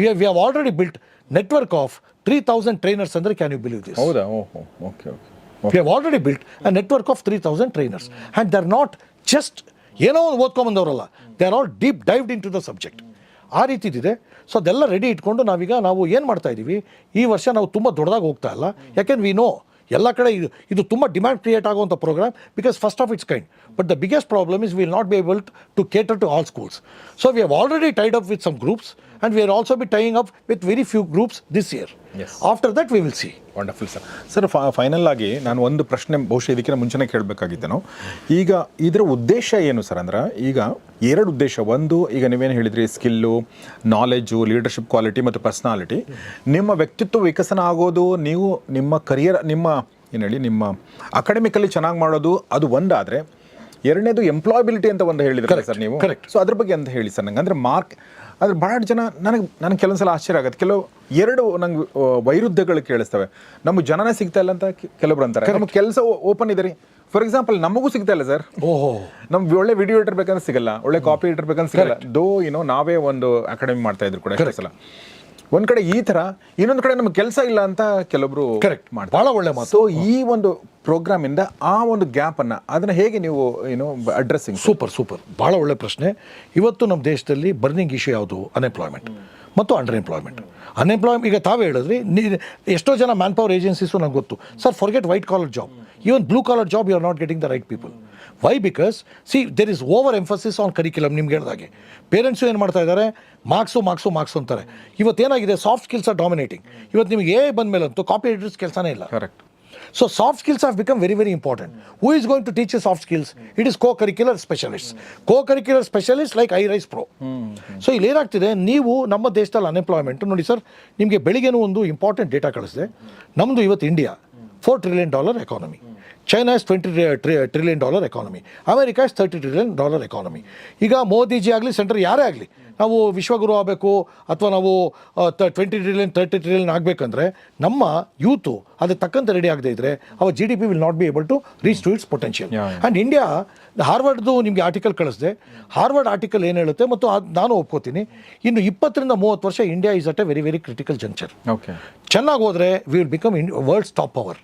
we have already built network of 3000 trainers ಅಂದರೆ can you believe this? ಹೌದಾ? Okay okay. We have already built a network of 3000 trainers and they are not just ಏನೋ ಒಂದು ಓದ್ಕೊಂಬಂದವರಲ್ಲ, they are all deep dived into the subject. ಆ ರೀತಿದಿದೆ. So ಅದೆಲ್ಲ ready ಇಟ್ಕೊಂಡು ನಾವು ಏನು ಮಾಡ್ತಾ ಇದ್ದೀವಿ, ಈ ವರ್ಷ ನಾವು ತುಂಬ ದೊಡ್ಡದಾಗಿ ಹೋಗ್ತಾ ಇಲ್ಲ. ಯಾಕೆಂದ್ರೆ ವಿ ನೋ ಎಲ್ಲ ಕಡೆ ಇದು ತುಂಬ ಡಿಮ್ಯಾಂಡ್ ಕ್ರಿಯೇಟ್ ಆಗುವಂಥ program, because first of its kind. But the biggest problem is will not be able to cater to all schools. So we have already tied up with some groups and we are also be tying up with very few groups this year. After that we will see. Wonderful sir. Sir final ಆಗಿ ನಾನು ಒಂದು ಪ್ರಶ್ನೆ ಬಹುಶಃ ಇದಕ್ಕಿಂತ ಮುಂಚೆನೇ ಕೇಳಬೇಕಾಗಿದ್ದೇನು, ಈಗ ಇದರ ಉದ್ದೇಶ ಏನು ಸರ್? ಅಂದ್ರೆ ಈಗ ಎರಡು ಉದ್ದೇಶ. ಒಂದು, ಈಗ ನೀವೇನು ಹೇಳಿದ್ರಿ, ಸ್ಕಿಲ್ಲು, ನಾಲೆಜು, ಲೀಡರ್ಶಿಪ್ ಕ್ವಾಲಿಟಿ ಮತ್ತು ಪರ್ಸ್ನಾಲಿಟಿ. ನಿಮ್ಮ ವ್ಯಕ್ತಿತ್ವ ವಿಕಸನ ಆಗೋದು, ನೀವು ನಿಮ್ಮ ಕರಿಯರ್, ನಿಮ್ಮ ಏನು ಹೇಳಿ, ನಿಮ್ಮ ಅಕಾಡೆಮಿಕಲ್ಲಿ ಚೆನ್ನಾಗಿ ಮಾಡೋದು, ಅದು ಒಂದಾದರೆ, ಎರಡನೇದು ಎಂಪ್ಲಾಯಬಿಲಿಟಿ ಅಂತ ಒಂದು ಹೇಳಿದ್ರೆ ಸರ್ ನೀವು. ಕರೆಕ್ಟ್. ಸೊ ಅದ್ರ ಬಗ್ಗೆ ಅಂತ ಹೇಳಿ ಸರ್ ನಂಗೆ. ಅಂದರೆ ಅದ್ರ ಭಾಳ ಜನ ನನಗೆ ಕೆಲವೊಂದು ಸಲ ಆಶ್ಚರ್ಯ ಆಗುತ್ತೆ. ಎರಡು ನಂಗೆ ವೈರುಧ್ಯಗಳು ಕೇಳಿಸ್ತವೆ. ನಮಗೆ ಜನನೇ ಸಿಗ್ತಾ ಇಲ್ಲ ಅಂತ ಕೆಲವರು ಅಂತಾರೆ. ನಮಗೆ ಕೆಲಸ ಓಪನ್ ಇದೆ ರೀ, ಫಾರ್ ಎಕ್ಸಾಂಪಲ್ ನಮಗೂ ಸಿಗ್ತಾ ಇಲ್ಲ ಸರ್. ಓಹೋ, ನಮ್ಗೆ ಒಳ್ಳೆ ವಿಡಿಯೋ ಎಡಿಟರ್ ಬೇಕಂದ್ರೆ ಸಿಗಲ್ಲ, ಒಳ್ಳೆ ಕಾಪಿ ಎಡಿಟರ್ ಬೇಕಂದ್ರೆ ಸಿಗಲ್ಲ. ನಾವೇ ಒಂದು ಅಕಾಡೆಮಿ ಮಾಡ್ತಾ ಇದ್ರು ಕೂಡ ಎಷ್ಟೋ ಸಲ. ಒಂದ್ ಕಡೆ ಈ ತರ, ಇನ್ನೊಂದು ಕಡೆ ನಮ್ಗೆ ಕೆಲಸ ಇಲ್ಲ ಅಂತ ಕೆಲವರು ಕರೆಕ್ಟ್ ಮಾಡಿ. ಭಾಳ ಒಳ್ಳೆ ಮಾತು. ಸೊ ಈ ಒಂದು ಪ್ರೋಗ್ರಾಮ್ ಇಂದ ಆ ಒಂದು ಗ್ಯಾಪ್ ಅದನ್ನ ಹೇಗೆ ನೀವು ಅಡ್ರೆಸ್ಸಿಂಗ್? ಸೂಪರ್, ಭಾಳ ಒಳ್ಳೆ ಪ್ರಶ್ನೆ. ಇವತ್ತು ನಮ್ಮ ದೇಶದಲ್ಲಿ ಬರ್ನಿಂಗ್ ಇಶ್ಯೂ ಯಾವುದು? ಅನ್ಎಂಪ್ಲಾಯ್ಮೆಂಟ್ ಮತ್ತು ಅಂಡರ್ ಎಂಪ್ಲಾಯ್ಮೆಂಟ್. ಈಗ ತಾವೇ ಹೇಳಿದ್ರಿ, ಎಷ್ಟೋ ಜನ ಮ್ಯಾನ್ ಪವರ್ ಏಜೆನ್ಸೀಸು ನಂಗೆ ಗೊತ್ತು sir, forget white collar job, even blue collar job you are not getting the right people. Why? Because there is over emphasis on curriculum. ನಿಮ್ಗೆ ಹೇಳಿದಾಗೆ ಪೇರೆಂಟ್ಸು ಏನು ಮಾಡ್ತಾ ಇದ್ದಾರೆ, ಮಾರ್ಕ್ಸು ಅಂತಾರೆ. ಇವತ್ತೇನಾಗಿದೆ, ಸಾಫ್ಟ್ ಸ್ಕಿಲ್ಸ್ ಆರ್ ಡಾಮಿನೇಟಿಂಗ್. ಇವತ್ತು ನಿಮಗೆ ಬಂದ ಮೇಲಂತೂ ಕಾಪಿ ಎಡಿಟರ್ಸ್ ಕೆಲಸನೇ ಇಲ್ಲ. Correct. So soft skills have become very, very important. Who is going to teach you soft skills? It is co-curricular specialists. Co-curricular specialists like iRise Pro. So ಇಲ್ಲಿ ಏನಾಗ್ತಿದೆ, ನೀವು ನಮ್ಮ ದೇಶದಲ್ಲಿ ಅನ್ಎಂಪ್ಲಾಯ್ಮೆಂಟ್ ನೋಡಿ ಸರ್, ನಿಮಗೆ ಬೆಳಿಗ್ಗೆನೂ ಒಂದು ಇಂಪಾರ್ಟೆಂಟ್ ಡೇಟಾ ಕಳಿಸಿದೆ. ನಮ್ಮದು ಇವತ್ತು India $4 trillion economy, China is $20 trillion economy, America is $30 trillion economy. ಈಗ ಮೋದಿಜಿ ಆಗಲಿ, ಸೆಂಟ್ರಲ್ ಯಾರೇ ಆಗಲಿ, ನಾವು ವಿಶ್ವಗುರು ಆಗಬೇಕು ಅಥವಾ ನಾವು 20 trillion 30 trillion ಆಗಬೇಕಂದ್ರೆ ನಮ್ಮ ಯೂತು ಅದಕ್ಕೆ ತಕ್ಕಂತೆ ರೆಡಿ ಆಗದೆ ಇದ್ದರೆ our GDP will not be able to reach to its potential. And India, ಹಾರ್ವರ್ಡ್ದು ನಿಮಗೆ ಆರ್ಟಿಕಲ್ ಕಳಿಸಿದೆ. ಹಾರ್ವರ್ಡ್ ಆರ್ಟಿಕಲ್ ಏನು ಹೇಳುತ್ತೆ, ಮತ್ತು ನಾನು ಒಪ್ಕೋತೀನಿ, ಇನ್ನು 20 ರಿಂದ 30 ವರ್ಷ India is at a very, very critical junction. Okay, ಚೆನ್ನಾಗಿ ಹೋದರೆ we will become world's top power.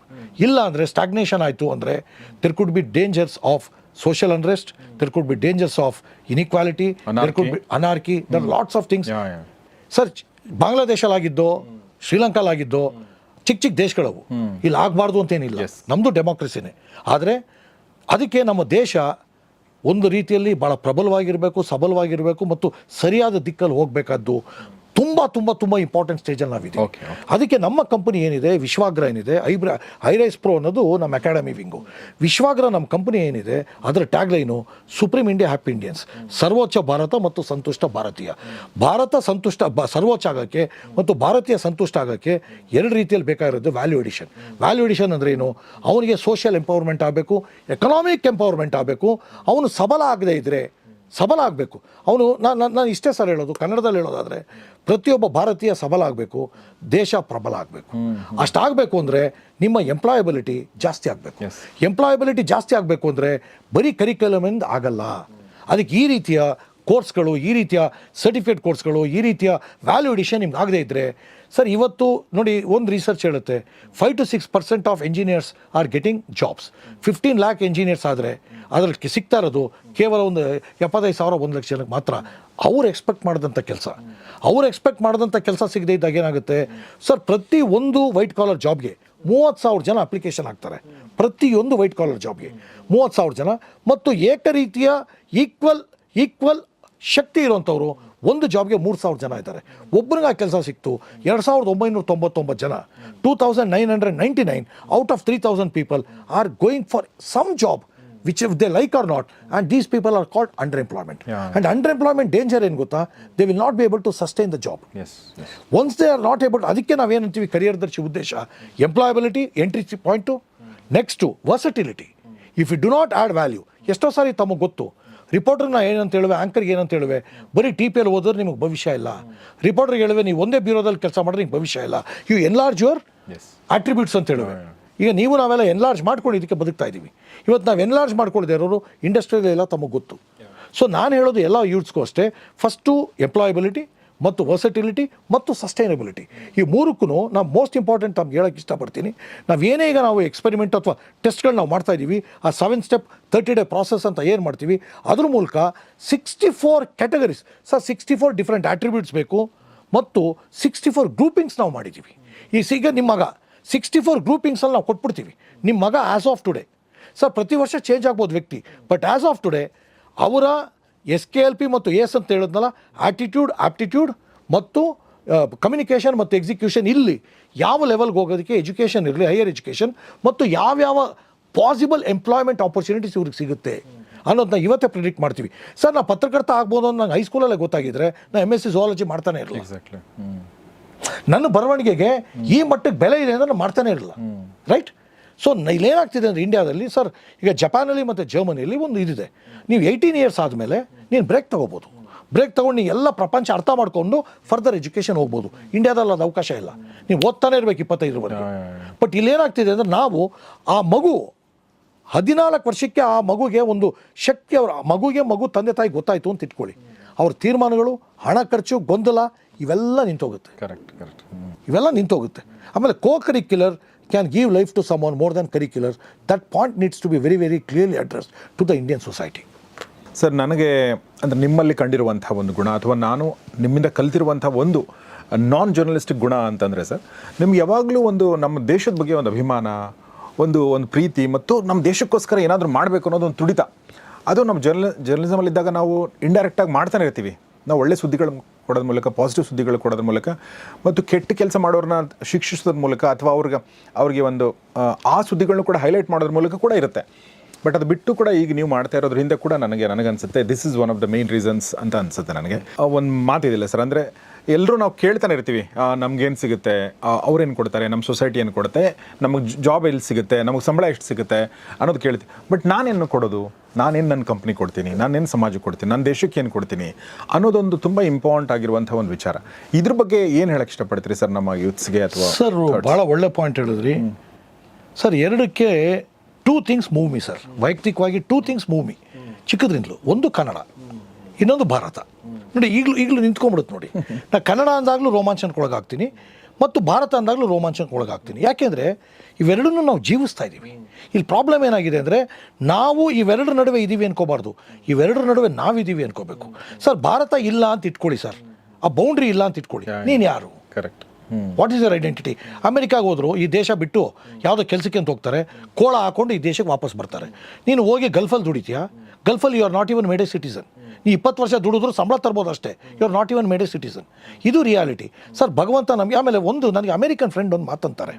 ಇಲ್ಲ ಅಂದರೆ ಸ್ಟಾಗ್ನೇಷನ್ ಆಯಿತು ಅಂದರೆ there could be dangers of social unrest, there could be dangers of inequality, there could be anarchy, there are lots of things. Sir, ಬಾಂಗ್ಲಾದೇಶಲ್ಲಾಗಿದ್ದೋ, ಶ್ರೀಲಂಕಾಲಾಗಿದ್ದೋ ಚಿಕ್ಕ ದೇಶಗಳವು, ಇಲ್ಲಿ ಆಗಬಾರ್ದು ಅಂತೇನಿಲ್ಲ. ನಮ್ಮದು ಡೆಮೋಕ್ರಸಿನೇ. ಆದರೆ ಅದಕ್ಕೆ ನಮ್ಮ ದೇಶ ಒಂದು ರೀತಿಯಲ್ಲಿ ಭಾಳ ಪ್ರಬಲವಾಗಿರಬೇಕು, ಸಬಲವಾಗಿರಬೇಕು ಮತ್ತು ಸರಿಯಾದ ದಿಕ್ಕಲ್ಲಿ ಹೋಗಬೇಕಾದ್ದು ತುಂಬ ಇಂಪಾರ್ಟೆಂಟ್ ಸ್ಟೇಜಲ್ಲಿ ನಾವಿದ್ದೀವಿ. ಅದಕ್ಕೆ ನಮ್ಮ ಕಂಪನಿ ಏನಿದೆ, ವಿಶ್ವಾಗ್ರ ಏನಿದೆ, ಐರೈಸ್ ಪ್ರೋ ಅನ್ನೋದು ನಮ್ಮ ಅಕಾಡೆಮಿ ವಿಂಗು. ವಿಶ್ವಾಗ್ರ ನಮ್ಮ ಕಂಪನಿ ಏನಿದೆ, ಅದರ tagline supreme India happy Indians, ಸರ್ವೋಚ್ಚ ಭಾರತ ಮತ್ತು ಸಂತುಷ್ಟ ಭಾರತೀಯ. ಭಾರತ ಸರ್ವೋಚ್ಚ ಆಗೋಕ್ಕೆ ಮತ್ತು ಭಾರತೀಯ ಸಂತುಷ್ಟ ಆಗೋಕ್ಕೆ ಎರಡು ರೀತಿಯಲ್ಲಿ ಬೇಕಾಗಿರೋದು ವ್ಯಾಲ್ಯೂ ಎಡಿಷನ್. ವ್ಯಾಲ್ಯೂ ಎಡಿಷನ್ ಅಂದರೆ ಏನು? ಅವನಿಗೆ ಸೋಷಿಯಲ್ ಎಂಪವರ್ಮೆಂಟ್ ಆಗಬೇಕು, ಎಕನಾಮಿಕ್ ಎಂಪವರ್ಮೆಂಟ್ ಆಗಬೇಕು. ಅವನು ಸಬಲ ಆಗದೇ ಇದ್ದರೆ, ಸಬಲ ಆಗಬೇಕು ಅವನು. ನಾನು ಇಷ್ಟೇ ಸರ್ ಹೇಳೋದು, ಕನ್ನಡದಲ್ಲಿ ಹೇಳೋದಾದರೆ, ಪ್ರತಿಯೊಬ್ಬ ಭಾರತೀಯ ಸಬಲ ಆಗಬೇಕು, ದೇಶ ಪ್ರಬಲ ಆಗಬೇಕು. ಅಷ್ಟಾಗಬೇಕು ಅಂದರೆ ನಿಮ್ಮ ಎಂಪ್ಲಾಯಬಿಲಿಟಿ ಜಾಸ್ತಿ ಆಗಬೇಕು. ಎಂಪ್ಲಾಯಬಿಲಿಟಿ ಜಾಸ್ತಿ ಆಗಬೇಕು ಅಂದರೆ ಬರೀ ಕರಿಕ್ಯುಲಮಿಂದ ಆಗಲ್ಲ. ಅದಕ್ಕೆ ಈ ರೀತಿಯ ಕೋರ್ಸ್ಗಳು, ಈ ರೀತಿಯ ಸರ್ಟಿಫಿಕೇಟ್ ಕೋರ್ಸ್ಗಳು, ಈ ರೀತಿಯ ವ್ಯಾಲ್ಯೂ ಎಡಿಷನ್ ನಿಮ್ಗೆ ಆಗದೇ ಇದ್ದರೆ ಸರ್, ಇವತ್ತು ನೋಡಿ, ಒಂದು ರಿಸರ್ಚ್ ಹೇಳುತ್ತೆ 5 to 6% of engineers are getting jobs. 15 lakh engineers ಆದರೆ ಅದರಲ್ಲಿ ಸಿಗ್ತಾ ಇರೋದು ಕೇವಲ ಒಂದು 75,000 1 ಲಕ್ಷ ಜನಕ್ಕೆ ಮಾತ್ರ. ಅವ್ರು ಎಕ್ಸ್ಪೆಕ್ಟ್ ಮಾಡಿದಂಥ ಕೆಲಸ ಸಿಗದೇ ಇದ್ದಾಗ ಏನಾಗುತ್ತೆ ಸರ್, ಪ್ರತಿ ಒಂದು ವೈಟ್ ಕಾಲರ್ ಜಾಬ್ಗೆ 30,000 ಜನ ಅಪ್ಲಿಕೇಶನ್ ಹಾಕ್ತಾರೆ. ಪ್ರತಿಯೊಂದು ವೈಟ್ ಕಾಲರ್ ಜಾಬ್ಗೆ 30,000 ಜನ. ಮತ್ತು ಏಕರೀತಿಯ ಈಕ್ವಲ್ ಶಕ್ತಿ ಇರುವಂಥವ್ರು ಒಂದು ಜಾಬ್ಗೆ 3,000 ಜನ ಇದ್ದಾರೆ. ಒಬ್ಬರಿಗೆ ಆ ಕೆಲಸ ಸಿಕ್ತು 2,999 ಜನ. 2,999 out of 3,000 people are going for some job which if they like or not, and these people are called underemployment. And underemployment danger ಏನು ಗೊತ್ತಾ? They will not be able to sustain the job. Once they are not able to, ಅದಕ್ಕೆ ನಾವೇನಂತೀವಿ career Darshi ಉದ್ದೇಶ, employability entry point. Next versatility. If you do not add value, ಎಷ್ಟೋ ಸಾರಿ ತಮಗೆ ಗೊತ್ತು, ರಿಪೋರ್ಟರ್ನ ಏನಂತ ಹೇಳುವೆ, ಆ್ಯಂಕರ್ಗೆ ಏನಂತ ಹೇಳುವೆ, ಬರೀ TPL ಓದಿದ್ರೆ ನಿಮಗೆ ಭವಿಷ್ಯ ಇಲ್ಲ. ರಿಪೋರ್ಟರ್ಗೆ ಹೇಳುವೆ, ನೀವು ಒಂದೇ ಬ್ಯೂರೋದಲ್ಲಿ ಕೆಲಸ ಮಾಡಿದ್ರೆ ನಿಮ್ಗೆ ಭವಿಷ್ಯ ಇಲ್ಲ. ಯು ಎನ್ಲಾರ್ಜ್ ಯುವರ್ ಅಟ್ರಿಬ್ಯೂಟ್ಸ್ ಅಂತ ಹೇಳುವೆ. ಈಗ ನಾವೆಲ್ಲ ಎನ್ಲಾರ್ಜ್ ಮಾಡ್ಕೊಂಡು ಇದಕ್ಕೆ ಬದುಕ್ತಾ ಇದ್ದೀವಿ. ಇವತ್ತು ನಾವು ಎನ್ಲಾರ್ಜ್ ಮಾಡ್ಕೊಳ್ಳದೆ ಇರೋರು ಇಂಡಸ್ಟ್ರಿಯಲ್ ಎಲ್ಲ ತಮಗೆ ಗೊತ್ತು. ಸೊ ನಾನು ಹೇಳೋದು ಎಲ್ಲ ಯೂತ್ಸ್ಗೂ ಅಷ್ಟೇ, ಫಸ್ಟು ಎಂಪ್ಲಾಯಬಿಲಿಟಿ ಮತ್ತು ವರ್ಸಟಿಲಿಟಿ ಮತ್ತು ಸಸ್ಟೈನಬಿಲಿಟಿ. ಈ ಮೂರಕ್ಕೂ ನಾವು ಮೋಸ್ಟ್ ಇಂಪಾರ್ಟೆಂಟ್ ನಮ್ಗೆ ಹೇಳೋಕ್ಕೆ ಇಷ್ಟಪಡ್ತೀನಿ. ನಾವೇನೇ ಈಗ ನಾವು ಎಕ್ಸ್ಪೆರಿಮೆಂಟ್ ಅಥವಾ ಟೆಸ್ಟ್ಗಳು ನಾವು ಮಾಡ್ತಾ ಇದ್ದೀವಿ, ಆ 7 ಸ್ಟೆಪ್ 30 ಡೇ ಪ್ರಾಸೆಸ್ ಅಂತ ಏನು ಮಾಡ್ತೀವಿ, ಅದ್ರ ಮೂಲಕ 64 ಕ್ಯಾಟಗರೀಸ್ ಸರ್, 64 ಡಿಫ್ರೆಂಟ್ ಆಟ್ರಿಬ್ಯೂಟ್ಸ್ ಬೇಕು ಮತ್ತು 64 ಗ್ರೂಪಿಂಗ್ಸ್ ನಾವು ಮಾಡಿದ್ದೀವಿ. ಈಗ ನಿಮ್ಮ ಮಗ 64 ಗ್ರೂಪಿಂಗ್ಸಲ್ಲಿ ನಾವು ಕೊಟ್ಬಿಡ್ತೀವಿ. ನಿಮ್ಮ ಮಗ ಆ್ಯಸ್ ಆಫ್ ಟುಡೇ ಸರ್, ಪ್ರತಿ ವರ್ಷ ಚೇಂಜ್ ಆಗ್ಬೋದು ವ್ಯಕ್ತಿ, ಬಟ್ ಆ್ಯಸ್ ಆಫ್ ಟುಡೇ ಅವರ SKLP ಮತ್ತು AS ಅಂತ ಹೇಳಿದ್ನಲ್ಲ, ಆ್ಯಟಿಟ್ಯೂಡ್, ಆಪ್ಟಿಟ್ಯೂಡ್ ಮತ್ತು ಕಮ್ಯುನಿಕೇಷನ್ ಮತ್ತು ಎಕ್ಸಿಕ್ಯೂಷನ್, ಇಲ್ಲಿ ಯಾವ ಲೆವೆಲ್ಗೆ ಹೋಗೋದಕ್ಕೆ ಎಜುಕೇಷನ್ ಇರಲಿ, ಹೈಯರ್ ಎಜುಕೇಷನ್ ಮತ್ತು ಯಾವ್ಯಾವ ಪಾಸಿಬಲ್ ಎಂಪ್ಲಾಯ್ಮೆಂಟ್ ಆಪರ್ಚುನಿಟೀಸ್ ಇವ್ರಿಗೆ ಸಿಗುತ್ತೆ ಅನ್ನೋದನ್ನ ಇವತ್ತೇ ಪ್ರಿಡಿಕ್ಟ್ ಮಾಡ್ತೀವಿ. ಸರ್, ನಾವು ಪತ್ರಕರ್ತ ಆಗ್ಬೋದು ಅಂತ ನಂಗೆ ಹೈಸ್ಕೂಲಲ್ಲೇ ಗೊತ್ತಾಗಿದ್ರೆ ನಾನು MSc ಝುವಾಲಜಿ ಮಾಡ್ತಾನೆ ಇರಲಿಲ್ಲ. ಎಕ್ಸಾಕ್ಟ್ಲಿ. ನನ್ನ ಬರವಣಿಗೆಗೆ ಈ ಮಟ್ಟಕ್ಕೆ ಬೆಲೆ ಇದೆ ಅಂದರೆ ನಾನು ಮಾಡ್ತಾನೆ ಇರಲಿಲ್ಲ. ರೈಟ್? ಸೊ ಇಲ್ಲೇನಾಗ್ತಿದೆ ಅಂದರೆ ಇಂಡಿಯಾದಲ್ಲಿ ಸರ್, ಈಗ ಜಪಾನಲ್ಲಿ ಮತ್ತು ಜರ್ಮನಿಯಲ್ಲಿ ಒಂದು ಇದಿದೆ, ನೀವು 18 ಇಯರ್ಸ್ ಆದಮೇಲೆ ನೀನು ಬ್ರೇಕ್ ತೊಗೋಬೋದು. ಬ್ರೇಕ್ ತೊಗೊಂಡು ನೀವು ಎಲ್ಲ ಪ್ರಪಂಚ ಅರ್ಥ ಮಾಡಿಕೊಂಡು ಫರ್ದರ್ ಎಜುಕೇಷನ್ ಹೋಗ್ಬೋದು. ಇಂಡಿಯಾದಲ್ಲಿ ಅದು ಅವಕಾಶ ಇಲ್ಲ, ನೀವು ಓದ್ತಾನೆ ಇರಬೇಕು 25ವರೆಗೆ. ಬಟ್ ಇಲ್ಲೇನಾಗ್ತಿದೆ ಅಂದರೆ ನಾವು ಆ ಮಗು 14 ವರ್ಷಕ್ಕೆ ಆ ಮಗುಗೆ ಒಂದು ಶಕ್ತಿ, ಮಗು ತಂದೆ ತಾಯಿ ಗೊತ್ತಾಯಿತು ಅಂತ ಇಟ್ಕೊಳ್ಳಿ, ಅವ್ರ ತೀರ್ಮಾನಗಳು, ಹಣ ಖರ್ಚು, ಗೊಂದಲ ಇವೆಲ್ಲ ನಿಂತೋಗುತ್ತೆ. Correct correct. ಇವೆಲ್ಲ ನಿಂತೋಗುತ್ತೆ. ಆಮೇಲೆ curricular can give life to someone more than curricular. That point needs to be very, very clearly addressed to the Indian society. Sir, ನನಗೆ ಅಂದರೆ ನಿಮ್ಮಲ್ಲಿ ಕಂಡಿರುವಂಥ ಒಂದು ಗುಣ ಅಥವಾ ನಾನು ನಿಮ್ಮಿಂದ ಕಲ್ತಿರುವಂಥ ಒಂದು ನಾನ್ ಜರ್ನಲಿಸ್ಟಿಕ್ ಗುಣ ಅಂತಂದರೆ ಸರ್, ನಿಮ್ಗೆ ಯಾವಾಗಲೂ ಒಂದು ನಮ್ಮ ದೇಶದ ಬಗ್ಗೆ ಒಂದು ಅಭಿಮಾನ, ಒಂದು ಪ್ರೀತಿ ಮತ್ತು ನಮ್ಮ ದೇಶಕ್ಕೋಸ್ಕರ ಏನಾದರೂ ಮಾಡಬೇಕು ಅನ್ನೋದು ಒಂದು ತುಡಿತ. ಅದು ನಮ್ಮ ಜರ್ನಲಿಸಮಲ್ಲಿದ್ದಾಗ ನಾವು ಇಂಡೈರೆಕ್ಟಾಗಿ ಮಾಡ್ತಾನೆ ಇರ್ತೀವಿ. ನಾವು ಒಳ್ಳೆ ಸುದ್ದಿಗಳು ಕೊಡೋದ್ರ ಮೂಲಕ, ಪಾಸಿಟಿವ್ ಸುದ್ದಿಗಳು ಕೊಡೋದ್ರ ಮೂಲಕ ಮತ್ತು ಕೆಟ್ಟ ಕೆಲಸ ಮಾಡೋರನ್ನ ಶಿಕ್ಷಿಸೋದ್ರ ಮೂಲಕ ಅಥವಾ ಅವ್ರಿಗೆ ಒಂದು ಆ ಸುದ್ದಿಗಳನ್ನ ಕೂಡ ಹೈಲೈಟ್ ಮಾಡೋದ್ರ ಮೂಲಕ ಕೂಡ ಇರುತ್ತೆ. ಬಟ್ ಅದು ಬಿಟ್ಟು ಕೂಡ ಈಗ ನೀವು ಮಾಡ್ತಾ ಇರೋದ್ರ ಹಿಂದೆ ಕೂಡ ನನಗನ್ಸುತ್ತೆ this is one of the main reasons ಅಂತ ಅನಿಸುತ್ತೆ ನನಗೆ. ಒಂದು ಮಾತಿದಿಲ್ಲ ಸರ್, ಅಂದರೆ ಎಲ್ಲರೂ ನಾವು ಕೇಳ್ತಾನೆ ಇರ್ತೀವಿ, ನಮ್ಗೇನು ಸಿಗುತ್ತೆ, ಅವ್ರೇನು ಕೊಡ್ತಾರೆ, ನಮ್ಮ ಸೊಸೈಟಿ ಏನು ಕೊಡುತ್ತೆ, ನಮಗೆ ಜಾಬ್ ಎಲ್ಲಿ ಸಿಗುತ್ತೆ, ನಮಗೆ ಸಂಬಳ ಎಷ್ಟು ಸಿಗುತ್ತೆ ಅನ್ನೋದು ಕೇಳ್ತೀವಿ. ಬಟ್ ನಾನೇನು ಕೊಡೋದು, ನಾನೇನು ನನ್ನ ಕಂಪ್ನಿ ಕೊಡ್ತೀನಿ, ನಾನೇನು ಸಮಾಜಕ್ಕೆ ಕೊಡ್ತೀನಿ, ನನ್ನ ದೇಶಕ್ಕೆ ಏನು ಕೊಡ್ತೀನಿ ಅನ್ನೋದೊಂದು ತುಂಬ ಇಂಪಾರ್ಟೆಂಟ್ ಆಗಿರುವಂಥ ಒಂದು ವಿಚಾರ. ಇದ್ರ ಬಗ್ಗೆ ಏನು ಹೇಳಕ್ಕೆ ಇಷ್ಟಪಡ್ತೀರಿ ಸರ್ ನಮ್ಮ ಯೂತ್ಸ್ಗೆ? ಅಥವಾ ಸರ್, ಭಾಳ ಒಳ್ಳೆ ಪಾಯಿಂಟ್ ಹೇಳಿದ್ರಿ ಸರ್. ಎರಡಕ್ಕೆ 2 ಥಿಂಗ್ಸ್ ಮೂವ್ ಮಿ ಸರ್, ವೈಯಕ್ತಿಕವಾಗಿ 2 ಥಿಂಗ್ಸ್ ಮೂವ್ ಮಿ ಚಿಕ್ಕದ್ರಿಂದಲೂ. ಒಂದು ಕನ್ನಡ, ಇನ್ನೊಂದು ಭಾರತ. ನೋಡಿ, ಈಗಲೂ ನಿಂತ್ಕೊಂಡ್ಬಿಡುತ್ತೆ ನೋಡಿ. ನಾನು ಕನ್ನಡ ಅಂದಾಗಲೂ ರೋಮಾಂಚನಕ್ಕೊಳಗಾಗ್ತೀನಿ ಮತ್ತು ಭಾರತ ಅಂದಾಗಲೂ ರೋಮಾಂಚನಕ್ಕೊಳಗಾಗ್ತೀನಿ. ಯಾಕೆಂದರೆ ಇವೆರಡನ್ನೂ ನಾವು ಜೀವಿಸ್ತಾ ಇದ್ದೀವಿ. ಇಲ್ಲಿ ಪ್ರಾಬ್ಲಮ್ ಏನಾಗಿದೆ ಅಂದರೆ, ನಾವು ಇವೆರಡರ ನಡುವೆ ಇದ್ದೀವಿ ಅನ್ಕೋಬಾರ್ದು, ಇವೆರಡರ ನಡುವೆ ನಾವಿದ್ದೀವಿ ಅನ್ಕೋಬೇಕು. ಸರ್, ಭಾರತ ಇಲ್ಲ ಅಂತ ಇಟ್ಕೊಳ್ಳಿ ಸರ್, ಆ ಬೌಂಡ್ರಿ ಇಲ್ಲ ಅಂತ ಇಟ್ಕೊಳ್ಳಿ, ನೀನು ಯಾರು? Correct. What is your identity? ಅಮೆರಿಕಾಗೆ ಹೋದ್ರು ಈ ದೇಶ ಬಿಟ್ಟು ಯಾವುದೋ ಕೆಲಸಕ್ಕೆ ಅಂತ ಹೋಗ್ತಾರೆ, ಕೋಳ ಹಾಕೊಂಡು ಈ ದೇಶಕ್ಕೆ ವಾಪಸ್ ಬರ್ತಾರೆ. ನೀನು ಹೋಗಿ ಗಲ್ಫಲ್ಲಿ ದುಡಿತೀಯಾ? ಗಲ್ಫಲ್ಲಿ you are not even made a citizen. ನೀ 20 ವರ್ಷ ದುಡಿದ್ರು ಸಂಬಳ ತರ್ಬೋದು ಅಷ್ಟೇ, you are not even made a citizen. ಇದು ರಿಯಾಲಿಟಿ ಸರ್. ಭಗವಂತ ನಮಗೆ ಆಮೇಲೆ ನನಗೆ ಅಮೆರಿಕನ್ ಫ್ರೆಂಡ್ ಒಂದು ಮಾತಂತಾರೆ,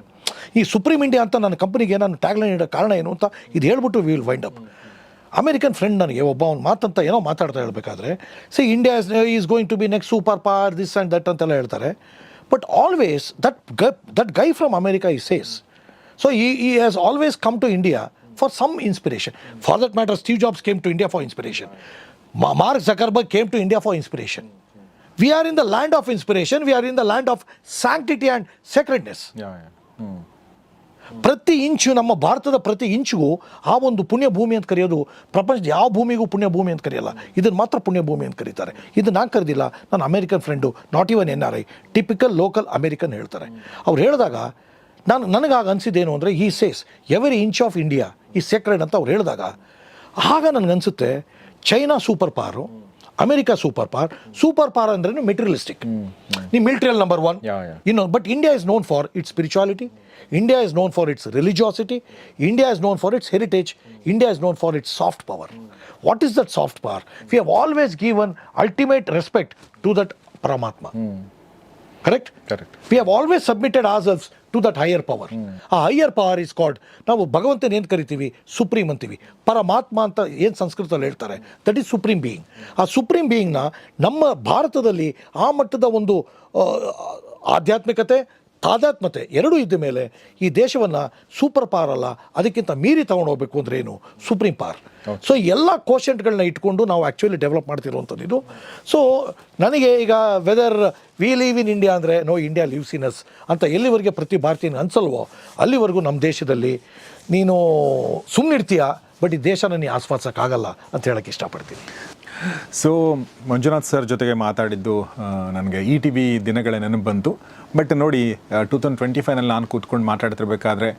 ಈ ಸುಪ್ರೀಂ ಇಂಡಿಯಾ ಅಂತ ನನ್ನ ಕಂಪನಿಗೆ ನಾನು ಟ್ಯಾಗ್ಲೈನ್ ಇಡೋ ಕಾರಣ ಏನು ಅಂತ ಇದು ಹೇಳ್ಬಿಟ್ಟು we will wind up. American friend ನನಗೆ ಒಂದು ಮಾತಂತ ಏನೋ ಮಾತಾಡ್ತಾ ಹೇಳಬೇಕಾದ್ರೆ, India is going to be next super power, this and that ಅಂತೆಲ್ಲ ಹೇಳ್ತಾರೆ. But always that guy from America, he says, so he has always come to India for some inspiration. For that matter, Steve Jobs came to India for inspiration. Mark Zuckerberg came to India for inspiration. We are in the land of inspiration. We are in the land of sanctity and sacredness. ಪ್ರತಿ ಇಂಚು, ನಮ್ಮ ಭಾರತದ ಪ್ರತಿ ಇಂಚಿಗೂ ಆ ಒಂದು ಪುಣ್ಯ ಭೂಮಿ ಅಂತ ಕರೆಯೋದು. ಪ್ರಪಂಚದ ಯಾವ ಭೂಮಿಗೂ ಪುಣ್ಯ ಭೂಮಿ ಅಂತ ಕರೆಯಲ್ಲ, ಇದನ್ನು ಮಾತ್ರ ಪುಣ್ಯ ಭೂಮಿ ಅಂತ ಕರೀತಾರೆ. ಇದು ನಾನು ಕರೆದಿಲ್ಲ, ನನ್ನ American friend, not even NRI, typical local American ಹೇಳ್ತಾರೆ. ಅವ್ರು ಹೇಳಿದಾಗ ನನಗಾಗ ಅನಿಸಿದ್ದೇನು ಅಂದರೆ, he says every inch of India is sacred ಅಂತ ಅವ್ರು ಹೇಳಿದಾಗ, ಆಗ ನನಗನ್ಸುತ್ತೆ China super power, America super power ಅಂದ್ರೇನು ಮೆಟೀರಿಯಲಿಸ್ಟಿಕ್, ನೀವು ಮಿಲಿಟರಿಯಲ್ಲಿ number 1. But India is known for its spirituality, India is known for its religiosity, India is known for its heritage, India is known for its soft power. What is that soft power? We have always given ultimate respect to that Paramatma. Correct? Correct. We have always submitted ourselves to that higher power. ಆ higher power is called, ನಾವು ಭಗವಂತನ ಏನು ಕರಿತೀವಿ? Supreme ಅಂತೀವಿ. ಪರಮಾತ್ಮ ಅಂತ ಏನು ಸಂಸ್ಕೃತದಲ್ಲಿ ಹೇಳ್ತಾರೆ, ದಟ್ ಈಸ್ ಸುಪ್ರೀಂ ಬೀಯಿಂಗ್. ಆ ಸುಪ್ರೀಂ ಬೀಯಿಂಗ್ನ ನಮ್ಮ ಭಾರತದಲ್ಲಿ ಆ ಮಟ್ಟದ ಒಂದು ಆಧ್ಯಾತ್ಮಿಕತೆ, ತಾದಾತ್ಮತೆ ಎರಡೂ ಇದ್ದ ಮೇಲೆ ಈ ದೇಶವನ್ನು ಸೂಪರ್ ಪವರ್ ಅಲ್ಲ, ಅದಕ್ಕಿಂತ ಮೀರಿ ತೊಗೊಂಡು ಹೋಗಬೇಕು ಅಂದರೆ ಏನು? Supreme power. ಸೊ ಎಲ್ಲ ಕೋಶೆಂಟ್ಗಳನ್ನ ಇಟ್ಕೊಂಡು ನಾವು ಆ್ಯಕ್ಚುಲಿ ಡೆವಲಪ್ ಮಾಡ್ತಿರುವಂಥದ್ದು ಇದು. ಸೊ ನನಗೆ ಈಗ whether we live in India ಅಂದರೆ no India lives in us ಅಂತ ಎಲ್ಲಿವರೆಗೆ ಪ್ರತಿ ಭಾರತೀಯನ ಅನ್ಸಲ್ವೋ ಅಲ್ಲಿವರೆಗೂ ನಮ್ಮ ದೇಶದಲ್ಲಿ ನೀನು ಸುಮ್ಮನಿರ್ತೀಯ, ಬಟ್ ಈ ದೇಶನ ನೀ ಆಸ್ವಾದಿಸೋಕ್ಕಾಗಲ್ಲ ಅಂತ ಹೇಳೋಕ್ಕೆ ಇಷ್ಟಪಡ್ತೀನಿ. ಸೊ ಮಂಜುನಾಥ್ ಸರ್ ಜೊತೆಗೆ ಮಾತಾಡಿದ್ದು ನನಗೆ ಈ ಟಿ ವಿ ದಿನಗಳ ನೆನಪು ಬಂತು. ಬಟ್ ನೋಡಿ 2025ನಲ್ಲಿ ನಾನು ಕೂತ್ಕೊಂಡು ಮಾತಾಡ್ತಿರ್ಬೇಕಾದ್ರೆ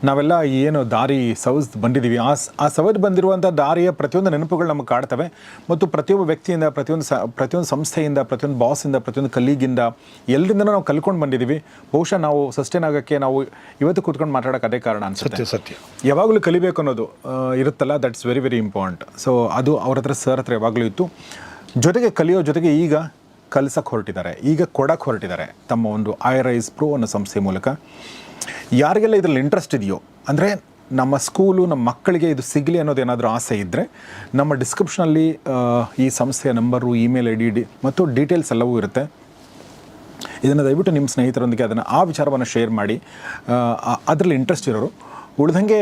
ನಾವೆಲ್ಲ ಏನು ದಾರಿ ಸವದು ಬಂದಿದ್ದೀವಿ, ಆ ಸವದು ಬಂದಿರುವಂಥ ದಾರಿಯ ಪ್ರತಿಯೊಂದು ನೆನಪುಗಳು ನಮಗೆ ಕಾಡ್ತವೆ. ಮತ್ತು ಪ್ರತಿಯೊಬ್ಬ ವ್ಯಕ್ತಿಯಿಂದ, ಪ್ರತಿಯೊಂದು ಸಂಸ್ಥೆಯಿಂದ, ಪ್ರತಿಯೊಂದು ಬಾಸಿಂದ, ಪ್ರತಿಯೊಂದು ಕಲೀಗಿಂದ, ಎಲ್ಲರಿಂದನೂ ನಾವು ಕಲ್ಕೊಂಡು ಬಂದಿದ್ದೀವಿ. ಬಹುಶಃ ನಾವು ಸಸ್ಟೈನ್ ಆಗೋಕ್ಕೆ ನಾವು ಇವತ್ತು ಕೂತ್ಕೊಂಡು ಮಾತಾಡೋಕೆ ಅದೇ ಕಾರಣ ಅನ್ಸುತ್ತೆ. ಸತ್ಯ. ಯಾವಾಗಲೂ ಕಲಿಬೇಕು ಅನ್ನೋದು ಇರುತ್ತಲ್ಲ, that's very very important. So ಅದು ಅವ್ರ ಹತ್ರ ಸರ್ ಹತ್ರ ಯಾವಾಗಲೂ ಇತ್ತು. ಜೊತೆಗೆ ಕಲಿಯೋ ಜೊತೆಗೆ ಈಗ ಕಲಿಸಕ್ಕೆ ಹೊರಟಿದ್ದಾರೆ, ಈಗ ಕೊಡಕ್ಕೆ ಹೊರಟಿದ್ದಾರೆ ತಮ್ಮ ಒಂದು IRIS Pro ಅನ್ನೋ ಸಂಸ್ಥೆ ಮೂಲಕ. ಯಾರಿಗೆಲ್ಲ ಇದರಲ್ಲಿ ಇಂಟ್ರೆಸ್ಟ್ ಇದೆಯೋ, ಅಂದರೆ ನಮ್ಮ ಸ್ಕೂಲು, ನಮ್ಮ ಮಕ್ಕಳಿಗೆ ಇದು ಸಿಗಲಿ ಅನ್ನೋದೇನಾದರೂ ಆಸೆ ಇದ್ದರೆ ನಮ್ಮ ಡಿಸ್ಕ್ರಿಪ್ಷನಲ್ಲಿ ಈ ಸಂಸ್ಥೆಯ ನಂಬರು, ಇಮೇಲ್ ID ಮತ್ತು ಡೀಟೇಲ್ಸ್ ಎಲ್ಲವೂ ಇರುತ್ತೆ. ಇದನ್ನು ದಯವಿಟ್ಟು ನಿಮ್ಮ ಸ್ನೇಹಿತರೊಂದಿಗೆ ಆ ವಿಚಾರವನ್ನು ಶೇರ್ ಮಾಡಿ. ಅದರಲ್ಲಿ ಇಂಟ್ರೆಸ್ಟ್ ಇರೋರು ಉಳಿದಂಗೆ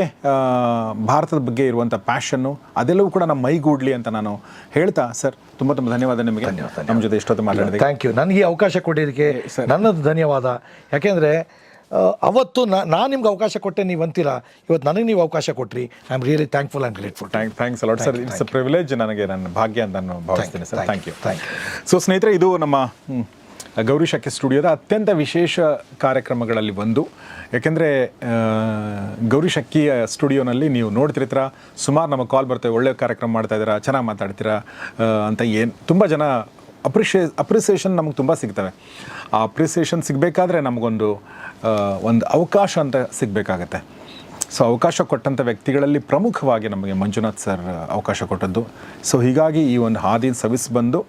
ಭಾರತದ ಬಗ್ಗೆ ಇರುವಂಥ ಪ್ಯಾಷನ್ನು ಅದೆಲ್ಲವೂ ಕೂಡ ನಮ್ಮ ಮೈಗೂಡಲಿ ಅಂತ ನಾನು ಹೇಳ್ತಾ, ಸರ್ ತುಂಬ ಧನ್ಯವಾದ ನಿಮಗೆ, ನಮ್ಮ ಜೊತೆ ಇಷ್ಟೊತ್ತು ಮಾತಾಡಿದೆ. Thank you. ನನಗೆ ಈ ಅವಕಾಶ ಕೊಟ್ಟಿದ್ದಕ್ಕೆ ನನ್ನದು ಧನ್ಯವಾದ. ಯಾಕೆಂದರೆ ಅವತ್ತು ನಾನು ನಿಮ್ಗೆ ಅವಕಾಶ ಕೊಟ್ಟೆ, ನೀವು ಅಂತೀರ, ಇವತ್ತು ನನಗೆ ನೀವು ಅವಕಾಶ ಕೊಟ್ರಿ. I am really thankful and grateful. Thanks a lot sir. It's a privilege, ನನಗೆ ನನ್ನ ಭಾಗ್ಯ ಅಂತ ನಾನು ಭಾವಿಸ್ತೇನೆ ಸರ್. Thank you. ಸೊ ಸ್ನೇಹಿತರೆ, ಇದು ನಮ್ಮ ಗೌರಿ ಶಕ್ಕಿ ಸ್ಟುಡಿಯೋದ ಅತ್ಯಂತ ವಿಶೇಷ ಕಾರ್ಯಕ್ರಮಗಳಲ್ಲಿ ಒಂದು. ಯಾಕೆಂದರೆ ಗೌರಿ ಶಕ್ಕಿಯ ಸ್ಟುಡಿಯೋನಲ್ಲಿ ನೀವು ನೋಡ್ತಿರ್ತೀರ, ಸುಮಾರು ನಮಗೆ ಕಾಲ್ ಬರ್ತವೆ, ಒಳ್ಳೆ ಕಾರ್ಯಕ್ರಮ ಮಾಡ್ತಾಯಿದ್ದೀರಾ, ಚೆನ್ನಾಗಿ ಮಾತಾಡ್ತೀರಾ ಅಂತ. ತುಂಬ ಜನ ಅಪ್ರಿಸಿಯೇಷನ್ ನಮಗೆ ತುಂಬ ಸಿಗ್ತವೆ. ಆ ಅಪ್ರಿಸಿಯೇಷನ್ ಸಿಗಬೇಕಾದ್ರೆ ನಮಗೊಂದು ಅವಕಾಶ ಅಂತ ಸಿಗಬೇಕಾಗತ್ತೆ. ಸೊ ಅವಕಾಶ ಕೊಟ್ಟಂಥ ವ್ಯಕ್ತಿಗಳಲ್ಲಿ ಪ್ರಮುಖವಾಗಿ ನಮಗೆ ಮಂಜುನಾಥ್ ಸರ್ ಅವಕಾಶ ಕೊಟ್ಟದ್ದು. ಸೊ ಹೀಗಾಗಿ ಈ ಒಂದು ಹಾದಿನ ಸವಿಸ್ ಬಂದು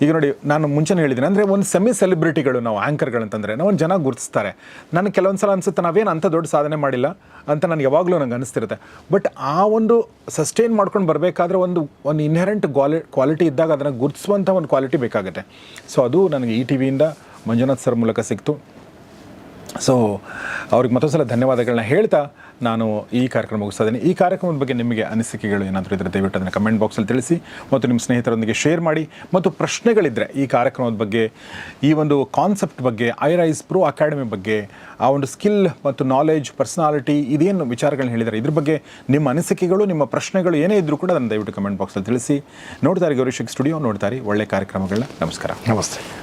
ಈಗ ನೋಡಿ, ನಾನು ಮುಂಚೆನೇ ಹೇಳಿದ್ದೀನಿ, ಅಂದರೆ ಒಂದು ಸೆಮಿ ಸೆಲೆಬ್ರಿಟಿಗಳು ನಾವು ಆ್ಯಂಕರ್ಗಳಂತಂದರೆ ನಾವು ಜನ ಗುರುತಿಸ್ತಾರೆ. ನನಗೆ ಕೆಲವೊಂದು ಸಲ ಅನಿಸುತ್ತೆ ನಾವೇನು ಅಂಥ ದೊಡ್ಡ ಸಾಧನೆ ಮಾಡಿಲ್ಲ ಅಂತ ನನಗೆ ಯಾವಾಗಲೂ ನನಗೆ ಅನಿಸ್ತಿರುತ್ತೆ. ಬಟ್ ಆ ಒಂದು ಸಸ್ಟೈನ್ ಮಾಡ್ಕೊಂಡು ಬರಬೇಕಾದ್ರೆ ಒಂದು ಇನ್ಹೆರೆಂಟ್ ಕ್ವಾಲಿಟಿ ಇದ್ದಾಗ ಅದನ್ನು ಗುರುತಿಸುವಂಥ ಒಂದು ಕ್ವಾಲಿಟಿ ಬೇಕಾಗುತ್ತೆ. ಸೊ ಅದು ನನಗೆ ಈ ಟಿ ವಿಯಿಂದ ಮಂಜುನಾಥ್ ಸರ್ ಮೂಲಕ ಸಿಕ್ತು. ಸೊ ಅವ್ರಿಗೆ ಮತ್ತೊಂದು ಸಲ ಧನ್ಯವಾದಗಳನ್ನ ಹೇಳ್ತಾ ನಾನು ಈ ಕಾರ್ಯಕ್ರಮ ಮುಗಿಸ್ತಾ ಇದ್ದೀನಿ. ಈ ಕಾರ್ಯಕ್ರಮದ ಬಗ್ಗೆ ನಿಮಗೆ ಅನಿಸಿಕೆಗಳು ಏನಾದರೂ ಇದ್ದರೆ ದಯವಿಟ್ಟು ಅದನ್ನು ಕಮೆಂಟ್ ಬಾಕ್ಸಲ್ಲಿ ತಿಳಿಸಿ ಮತ್ತು ನಿಮ್ಮ ಸ್ನೇಹಿತರೊಂದಿಗೆ ಶೇರ್ ಮಾಡಿ. ಮತ್ತು ಪ್ರಶ್ನೆಗಳಿದ್ದರೆ ಈ ಕಾರ್ಯಕ್ರಮದ ಬಗ್ಗೆ, ಈ ಒಂದು ಕಾನ್ಸೆಪ್ಟ್ ಬಗ್ಗೆ, IRIS Pro ಅಕಾಡೆಮಿ ಬಗ್ಗೆ, ಆ ಒಂದು ಸ್ಕಿಲ್ ಮತ್ತು ನಾಲೆಜ್, ಪರ್ಸನಾಲಿಟಿ, ಇದೇನು ವಿಚಾರಗಳನ್ನ ಹೇಳಿದ್ದಾರೆ ಇದ್ರ ಬಗ್ಗೆ ನಿಮ್ಮ ಅನಿಸಿಕೆಗಳು, ನಿಮ್ಮ ಪ್ರಶ್ನೆಗಳು ಏನೇ ಇದ್ದರೂ ಕೂಡ ಅದನ್ನು ದಯವಿಟ್ಟು ಕಮೆಂಟ್ ಬಾಕ್ಸಲ್ಲಿ ತಿಳಿಸಿ. ನೋಡ್ತಾರೆ ಗೌರಿ ಶಕ್ಕಿ ಸ್ಟುಡಿಯೋ, ನೋಡ್ತಾರೆ ಒಳ್ಳೆ ಕಾರ್ಯಕ್ರಮಗಳನ್ನ. ನಮಸ್ಕಾರ. ನಮಸ್ತೆ.